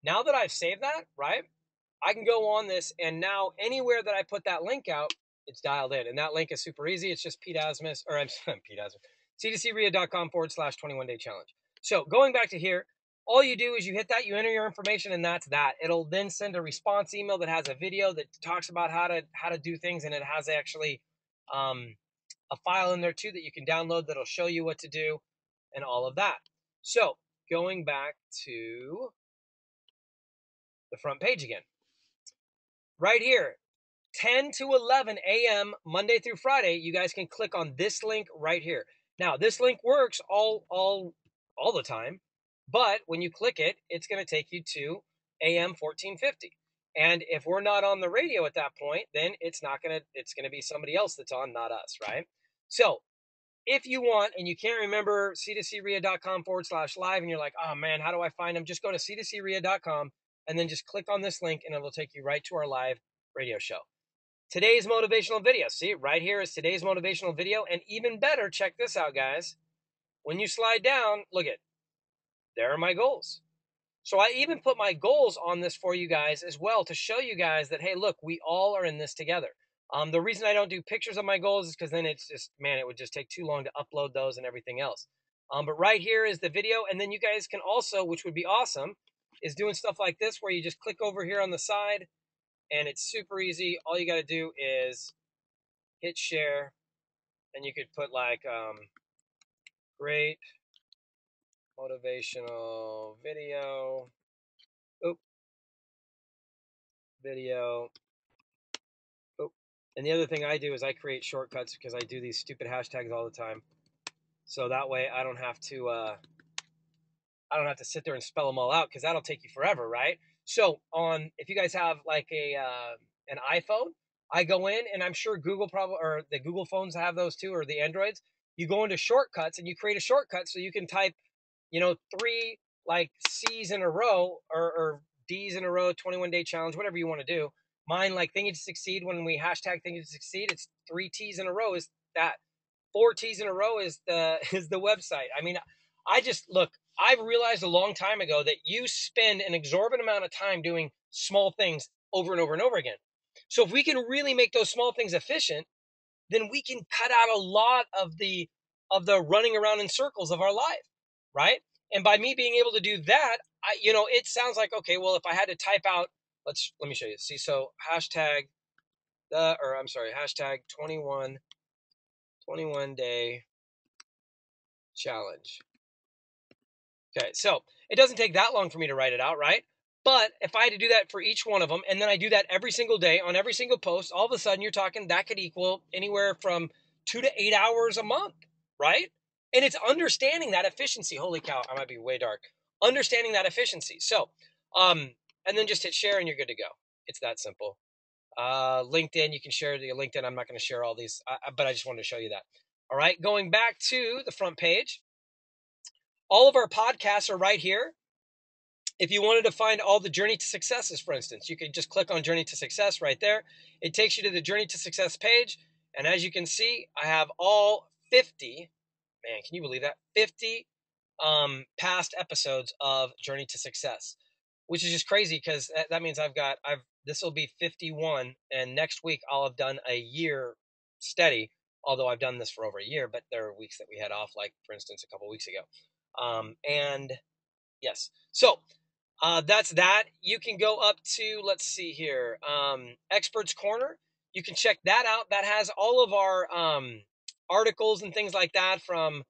that I've saved that, right, I can go on this, and now anywhere that I put that link out, it's dialed in. And that link is super easy. It's just Pete Asmus, or I'm Pete Asmus, cdcrea.com/21-day challenge. So going back to here, all you do is you hit that, you enter your information, and that's that. It'll then send a response email that has a video that talks about how to do things, and it has actually a file in there too that you can download that'll show you what to do and all of that. So going back to the front page again. Right here, 10 to 11 a.m. Monday through Friday, you guys can click on this link right here. Now, this link works all the time, but when you click it, it's going to take you to AM 1450. And if we're not on the radio at that point, then it's going to be somebody else that's on, not us, right? So if you want, and you can't remember c2crea.com/live, and you're like, oh man, how do I find them? Just go to c2crea.com and then just click on this link, and it'll take you right to our live radio show. Today's motivational video. See, right here is today's motivational video. And even better, check this out, guys. When you slide down, look at, there are my goals. So I even put my goals on this for you guys as well to show you guys that, hey, look, we all are in this together. The reason I don't do pictures of my goals is because then it's just, man, it would just take too long to upload those and everything else. But right here is the video. And then you guys can also, which would be awesome, is doing stuff like this where you just click over here on the side, and it's super easy. All you got to do is hit share, and you could put like great motivational video. Oop. Video. Oop. And the other thing I do is I create shortcuts because I do these stupid hashtags all the time. So that way I don't have to sit there and spell them all out, because that'll take you forever, right? So if you guys have like an iPhone, I go in, and I'm sure Google probably, or the Google phones have those too, or the Androids. You go into shortcuts and you create a shortcut so you can type, 3 like C's in a row, or D's in a row, 21-day challenge, whatever you want to do. Mine, like Thinking to Succeed, when we hashtag Thinking to Succeed, it's 3 T's in a row is that. 4 T's in a row is the website. I mean, I've realized a long time ago that you spend an exorbitant amount of time doing small things over and over and over again. So if we can really make those small things efficient, then we can cut out a lot of the running around in circles of our life, right? And by me being able to do that, it sounds like, okay, well, if I had to type out, let me show you. See, so hashtag 21-day challenge. Okay, so it doesn't take that long for me to write it out, right? But if I had to do that for each one of them, and then I do that every single day on every single post, all of a sudden you're talking that could equal anywhere from 2 to 8 hours a month, right? And it's understanding that efficiency. Holy cow, I might be way dark. Understanding that efficiency. So, and then just hit share and you're good to go. It's that simple. LinkedIn, you can share your LinkedIn. I'm not going to share all these, but I just wanted to show you that. All right, going back to the front page. All of our podcasts are right here. If you wanted to find all the Journey to Successes, for instance, you could just click on Journey to Success right there. It takes you to the Journey to Success page. And as you can see, I have all 50, man, can you believe that? 50 past episodes of Journey to Success, which is just crazy, because that means this will be 51. And next week I'll have done a year steady, although I've done this for over a year, but there are weeks that we had off, like for instance, a couple weeks ago. And yes, so that's that. You can go up to, let's see here, Experts Corner. you can check that out. That has all of our articles and things like that from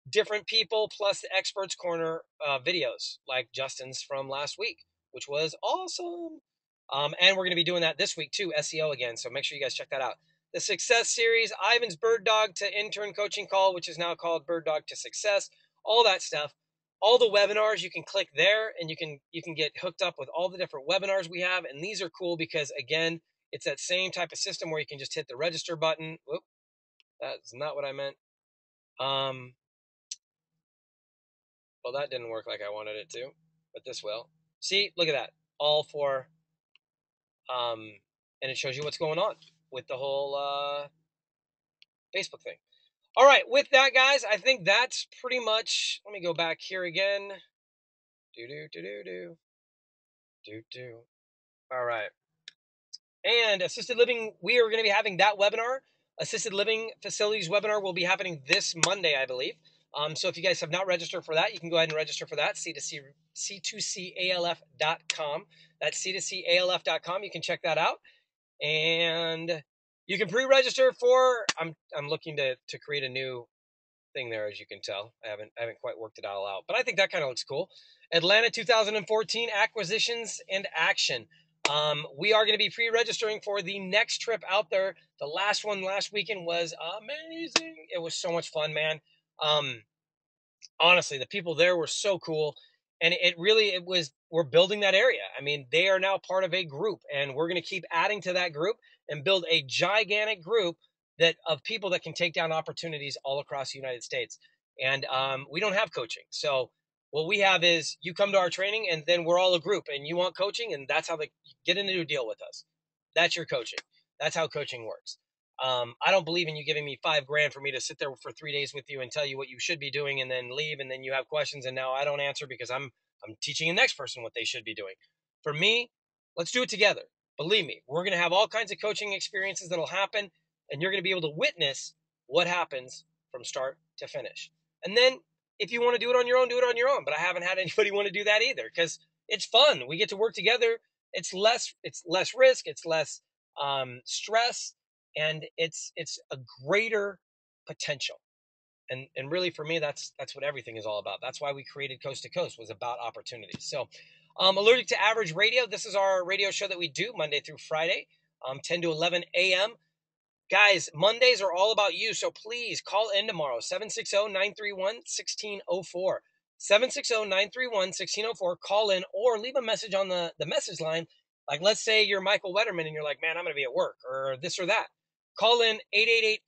different people, plus the Experts Corner videos, like Justin's from last week, which was awesome. And we're going to be doing that this week too, SEO again. So make sure you guys check that out. The Success Series, Ivan's Bird Dog to Intern Coaching Call, which is now called Bird Dog to Success, all that stuff. All the webinars, you can click there and you can get hooked up with all the different webinars we have. And these are cool because, again, it's that same type of system where you can just hit the register button. Whoop, that's not what I meant. Well, that didn't work like I wanted it to, but this will. See, look at that. All for, and it shows you what's going on with the whole Facebook thing. All right, with that, guys, I think that's pretty much, let me go back here again. All right. And assisted living, we are going to be having that webinar. Assisted living facilities webinar will be happening this Monday, I believe. So if you guys have not registered for that, you can go ahead and register for that, c2calf.com. That's c2calf.com. You can check that out. And you can pre-register for, I'm looking to create a new thing there, as you can tell. I haven't quite worked it all out, but I think that kind of looks cool. Atlanta 2014 Acquisitions and Action. We are going to be pre-registering for the next trip out there. The last one last weekend was amazing. It was so much fun, man. Honestly, the people there were so cool. And we're building that area. I mean, they are now part of a group, and we're going to keep adding to that group and build a gigantic group of people that can take down opportunities all across the United States. And we don't have coaching. So what we have is you come to our training, and then we're all a group, and you want coaching, and that's how they get into a deal with us. That's your coaching. That's how coaching works. I don't believe in you giving me $5,000 for me to sit there for 3 days with you and tell you what you should be doing and then leave, and then you have questions and now I don't answer because I'm teaching the next person what they should be doing. For me, let's do it together. Believe me, we're going to have all kinds of coaching experiences that'll happen, and you're going to be able to witness what happens from start to finish. And then if you want to do it on your own, do it on your own. But I haven't had anybody want to do that either because it's fun. We get to work together. It's less risk. It's less stress. And it's a greater potential. And really for me, that's what everything is all about. That's why we created Coast to Coast, was about opportunities. So Allergic to Average Radio, this is our radio show that we do Monday through Friday, 10 to 11 a.m. Guys, Mondays are all about you, so please call in tomorrow, 760-931-1604. 760-931-1604. Call in or leave a message on the message line. Like, let's say you're Michael Wetterman and you're like, man, I'm going to be at work or this or that. Call in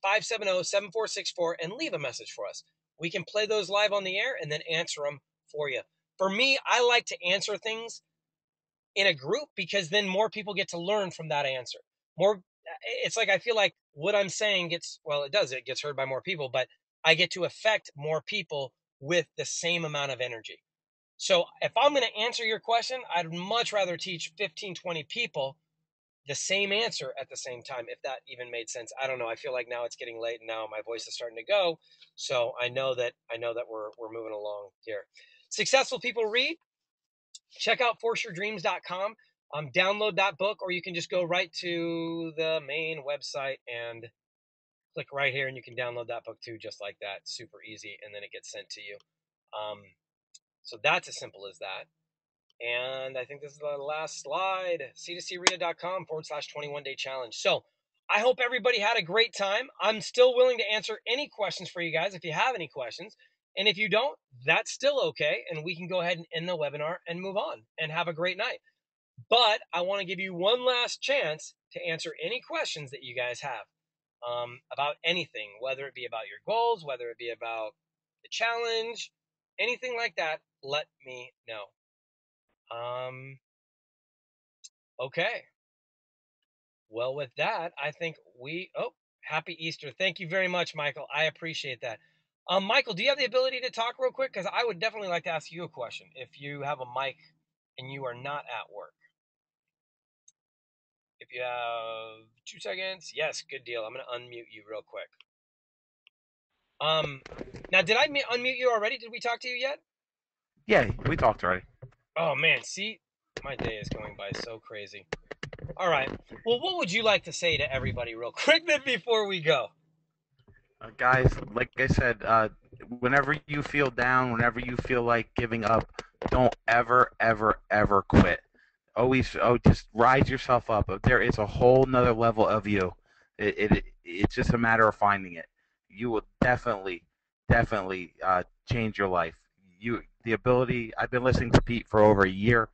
888-570-7464 and leave a message for us. We can play those live on the air and then answer them for you. For me, I like to answer things in a group because then more people get to learn from that answer. It's like I feel like what I'm saying it gets heard by more people, but I get to affect more people with the same amount of energy. So if I'm going to answer your question, I'd much rather teach 15, 20 people the same answer at the same time, if that even made sense. I don't know. I feel like now it's getting late and now my voice is starting to go. So I know that we're moving along here. Successful People Read. Check out forceyourdreams.com. Download that book, or you can just go right to the main website and click right here, and you can download that book too, just like that. Super easy, and then it gets sent to you. So that's as simple as that. And I think this is the last slide, c2crita.com/21-day challenge. So I hope everybody had a great time. I'm still willing to answer any questions for you guys if you have any questions. And if you don't, that's still okay. And we can go ahead and end the webinar and move on and have a great night. But I want to give you one last chance to answer any questions that you guys have about anything, whether it be about your goals, whether it be about the challenge, anything like that, let me know. Okay. Well, with that, I think happy Easter. Thank you very much, Michael. I appreciate that. Michael, do you have the ability to talk real quick? Because I would definitely like to ask you a question if you have a mic and you are not at work. If you have 2 seconds. Yes, good deal. I'm going to unmute you real quick. Now, did I unmute you already? Did we talk to you yet? Yeah, we talked already. Oh, man. See, my day is going by so crazy. All right. Well, what would you like to say to everybody real quick then before we go? Guys, like I said, whenever you feel down, whenever you feel like giving up, don't ever, ever, ever quit. Always, just rise yourself up. There is a whole nother level of you. It's just a matter of finding it. You will definitely, definitely change your life. The ability. I've been listening to Pete for over a year,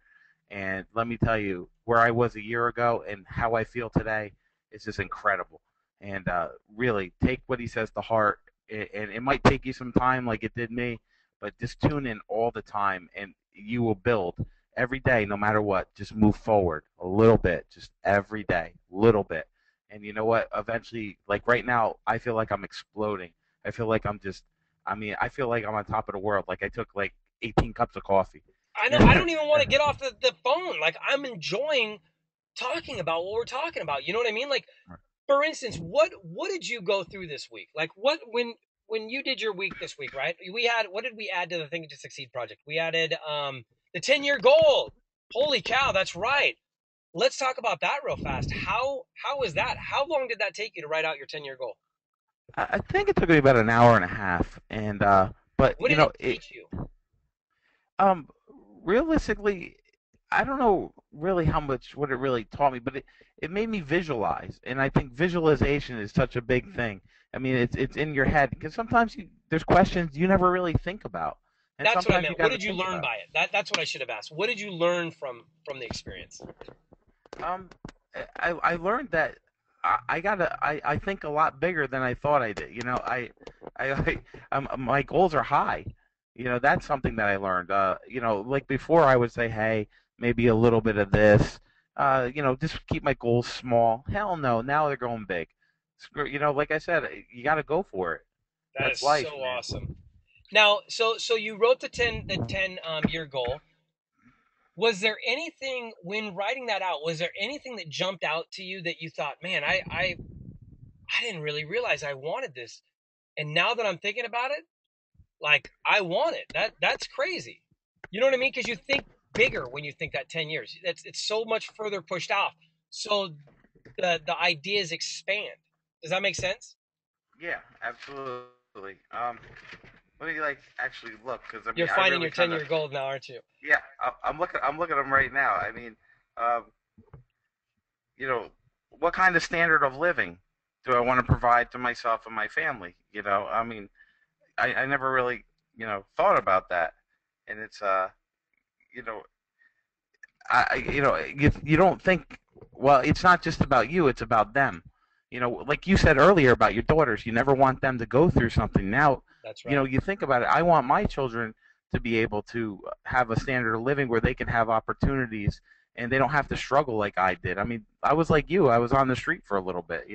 and let me tell you, where I was a year ago and how I feel today is just incredible. And really, take what he says to heart. And it might take you some time, like it did me, but just tune in all the time, and you will build every day, no matter what. Just move forward a little bit, just every day, little bit. And you know what? Eventually, like right now, I feel like I'm exploding. I feel like I feel like I'm on top of the world. Like I took like 18 cups of coffee. I know. I don't even want to get off the phone. Like, I'm enjoying talking about what we're talking about. You know what I mean? Like, for instance, what did you go through this week? Like, what when you did your week this week, right? We had, what did we add to the Think to Succeed project? We added the 10-year goal. Holy cow, that's right. Let's talk about that real fast. How was that? How long did that take you to write out your 10-year goal? I think it took me about an hour and a half, and but What you did it know, teach you? um, realistically, I don't know really how much what it really taught me, but it made me visualize, and I think visualization is such a big thing. I mean, it's in your head because sometimes there's questions you never really think about, and That's what I sometimes you meant. got What to did you think learn about by it? That's what I should have asked. What did you learn from the experience? it. I learned that I think a lot bigger than I thought I did. You know, my goals are high. You know, that's something that I learned. You know, like before I would say, hey, maybe a little bit of this. You know, just keep my goals small. Hell no, now they're going big. You know, like I said, you got to go for it. That is That's so life, man. awesome. Now, so you wrote the ten year goal. Was there anything when writing that out? Was there anything that jumped out to you that you thought, man, I didn't really realize I wanted this, and now that I'm thinking about it, like, I want it. That's crazy. You know what I mean? Because you think bigger when you think that 10 years. It's so much further pushed out. So the ideas expand. Does that make sense? Yeah, absolutely. Let me like actually look because I You're mean I finding really your ten kind of year goal now, aren't you? yeah. I'm looking at them right now. I mean, um, you know, what kind of standard of living do I want to provide to myself and my family? You know, I mean, I never really, thought about that. And it's, you know, you don't think, well, it's not just about you, it's about them. You know, like you said earlier about your daughters, you never want them to go through something. Now, That's right. you think about it, I want my children to be able to have a standard of living where they can have opportunities and they don't have to struggle like I did. I mean, I was like you, I was on the street for a little bit,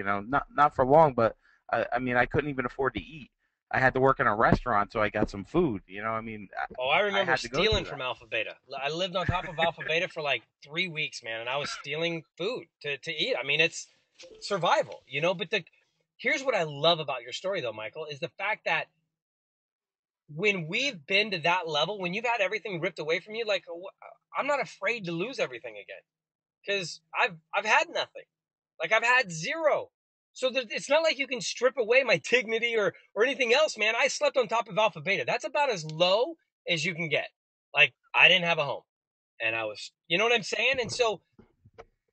not for long, but I mean, I couldn't even afford to eat. I had to work in a restaurant so I got some food. I mean, Oh, I I remember had to go stealing through from that. Alpha Beta. I lived on top of Alpha Beta for like 3 weeks, man, and I was stealing food to eat. I mean, it's survival, you know. But here's what I love about your story, though, Michael, is the fact that when we've been to that level, when you've had everything ripped away from you, like, I'm not afraid to lose everything again because I've had nothing. Like, I've had zero. So it's not like you can strip away my dignity or anything else, man. I slept on top of Alpha Beta. That's about as low as you can get. Like, I didn't have a home, and I was, you know what I'm saying? And so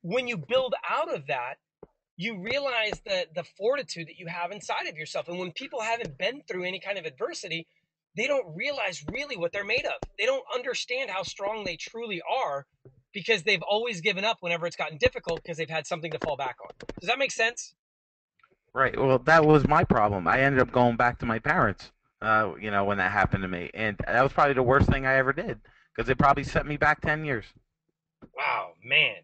when you build out of that, you realize the fortitude that you have inside of yourself. And when people haven't been through any kind of adversity, they don't realize really what they're made of. They don't understand how strong they truly are because they've always given up whenever it's gotten difficult because they've had something to fall back on. Does that make sense? Right. Well, that was my problem. I ended up going back to my parents, when that happened to me. And that was probably the worst thing I ever did because it probably set me back 10 years. Wow, man.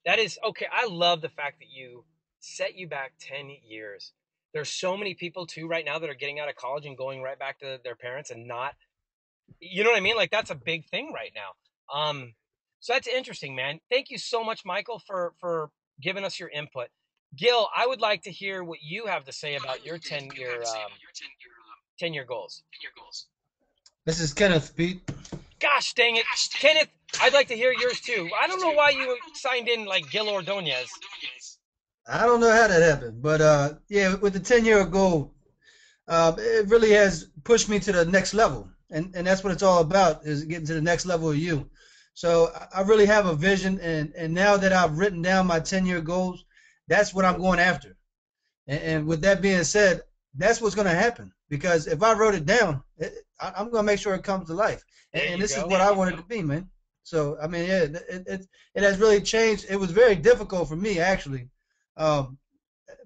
That is okay. I love the fact that you set you back 10 years. There's so many people too right now that are getting out of college and going right back to their parents and not, you know what I mean? Like, that's a big thing right now. So that's interesting, man. Thank you so much, Michael, for giving us your input. Gil, I would like to hear what you have to say about your 10-year goals. This is Kenneth, Pete. Gosh dang it. Kenneth, I'd like to hear yours too. I don't know why you signed in like Gil Ordonez. I don't know how that happened, but yeah, with the 10-year goal, it really has pushed me to the next level, and that's what it's all about, is getting to the next level of you. So I really have a vision, and now that I've written down my 10-year goals, that's what I'm going after. And with that being said, that's what's going to happen, because if I wrote it down, I'm going to make sure it comes to life. And this is what I wanted to be, man. So I mean, yeah, it has really changed. It was very difficult for me, actually. Um,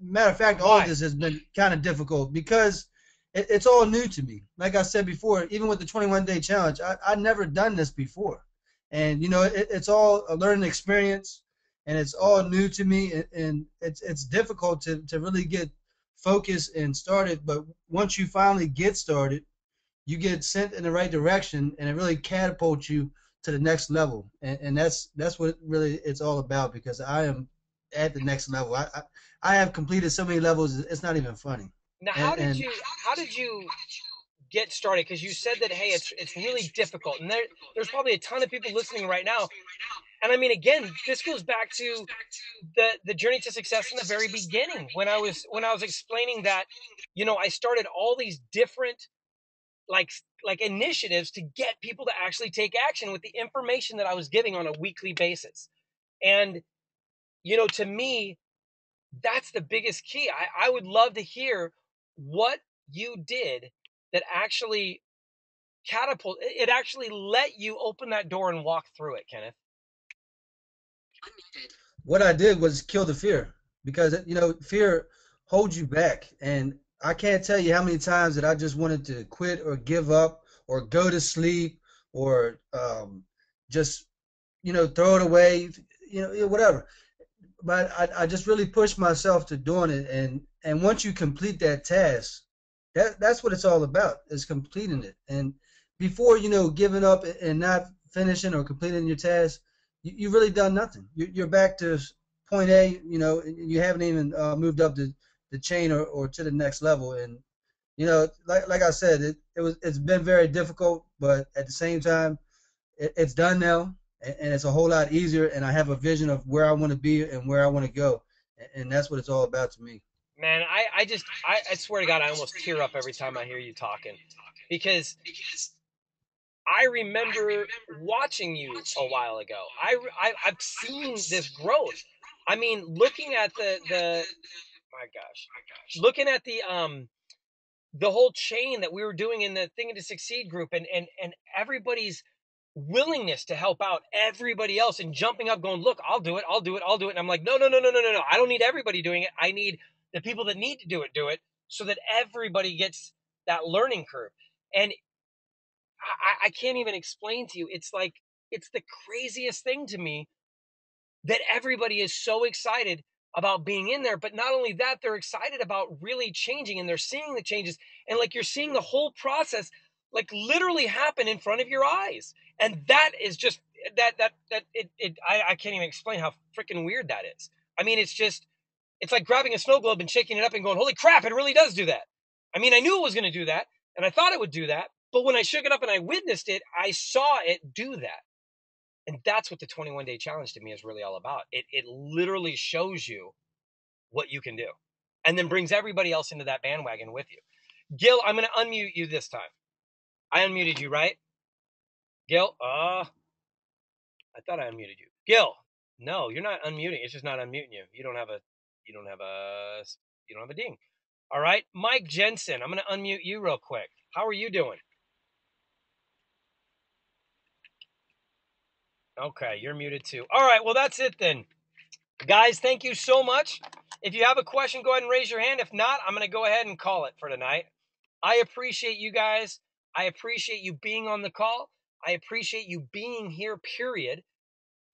Matter of fact, all of this has been kind of difficult because it's all new to me. Like I said before, even with the 21-day challenge, I never done this before, and it's all a learning experience, and it's all new to me, and it's difficult to really get focused and started. But once you finally get started, you get sent in the right direction, and it really catapults you to the next level, and that's what really it's all about, because I am at the next level. I have completed so many levels, it's not even funny. Now, how did you get started? Because you said that, hey, it's really difficult, and there's probably a ton of people listening right now. And I mean, again, this goes back to the journey to success in the very beginning, when I was explaining that, I started all these different like initiatives to get people to actually take action with the information that I was giving on a weekly basis. And to me, that's the biggest key. I would love to hear what you did that actually it actually let you open that door and walk through it, Kenneth. What I did was kill the fear, because fear holds you back, and I can't tell you how many times that I just wanted to quit or give up or go to sleep, or just throw it away, whatever. But I just really pushed myself to doing it, and once you complete that task, that's what it's all about, is completing it. And before giving up and not finishing or completing your task, you really done nothing. You're back to point A, you haven't even moved up the chain, or to the next level. And like I said, it's been very difficult, but at the same time, it's done now, and it's a whole lot easier, and I have a vision of where I want to be and where I want to go, and that's what it's all about to me. Man, I swear to God, I almost tear up every time I hear you talking, because I remember watching you a while ago. I've seen this growth. I mean, looking at the my gosh, looking at the whole chain that we were doing in the Thinking to Succeed group, and everybody's willingness to help out everybody else and jumping up, going, look, I'll do it, I'll do it, I'll do it. And I'm like, no, no, no, no, no, no, no. I don't need everybody doing it. I need the people that need to do it, so that everybody gets that learning curve. And I can't even explain to you. It's like, it's the craziest thing to me that everybody is so excited about being in there. But not only that, they're excited about really changing, and they're seeing the changes. And like, you're seeing the whole process like literally happen in front of your eyes. And that is just I can't even explain how freaking weird that is. I mean, it's like grabbing a snow globe and shaking it up and going, holy crap, it really does do that. I mean, I knew it was going to do that, and I thought it would do that. But when I shook it up and I witnessed it, I saw it do that. And that's what the 21-day challenge to me is really all about. It literally shows you what you can do, and then brings everybody else into that bandwagon with you. Gil, I'm going to unmute you this time. I unmuted you, right? Gil, I thought I unmuted you. Gil, no, you're not unmuting. It's just not unmuting you. You don't have a ding. All right, Mike Jensen, I'm going to unmute you real quick. How are you doing? Okay, you're muted too. All right, well, that's it then. Guys, thank you so much. If you have a question, go ahead and raise your hand. If not, I'm going to go ahead and call it for tonight. I appreciate you guys. I appreciate you being on the call. I appreciate you being here, period.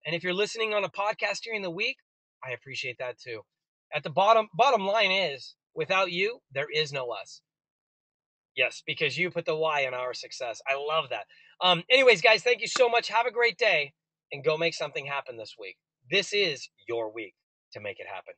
And if you're listening on a podcast during the week, I appreciate that too. At the bottom line is, without you, there is no us. Yes, because you put the Y in our success. I love that. Anyways, guys, thank you so much. Have a great day, and go make something happen this week. This is your week to make it happen.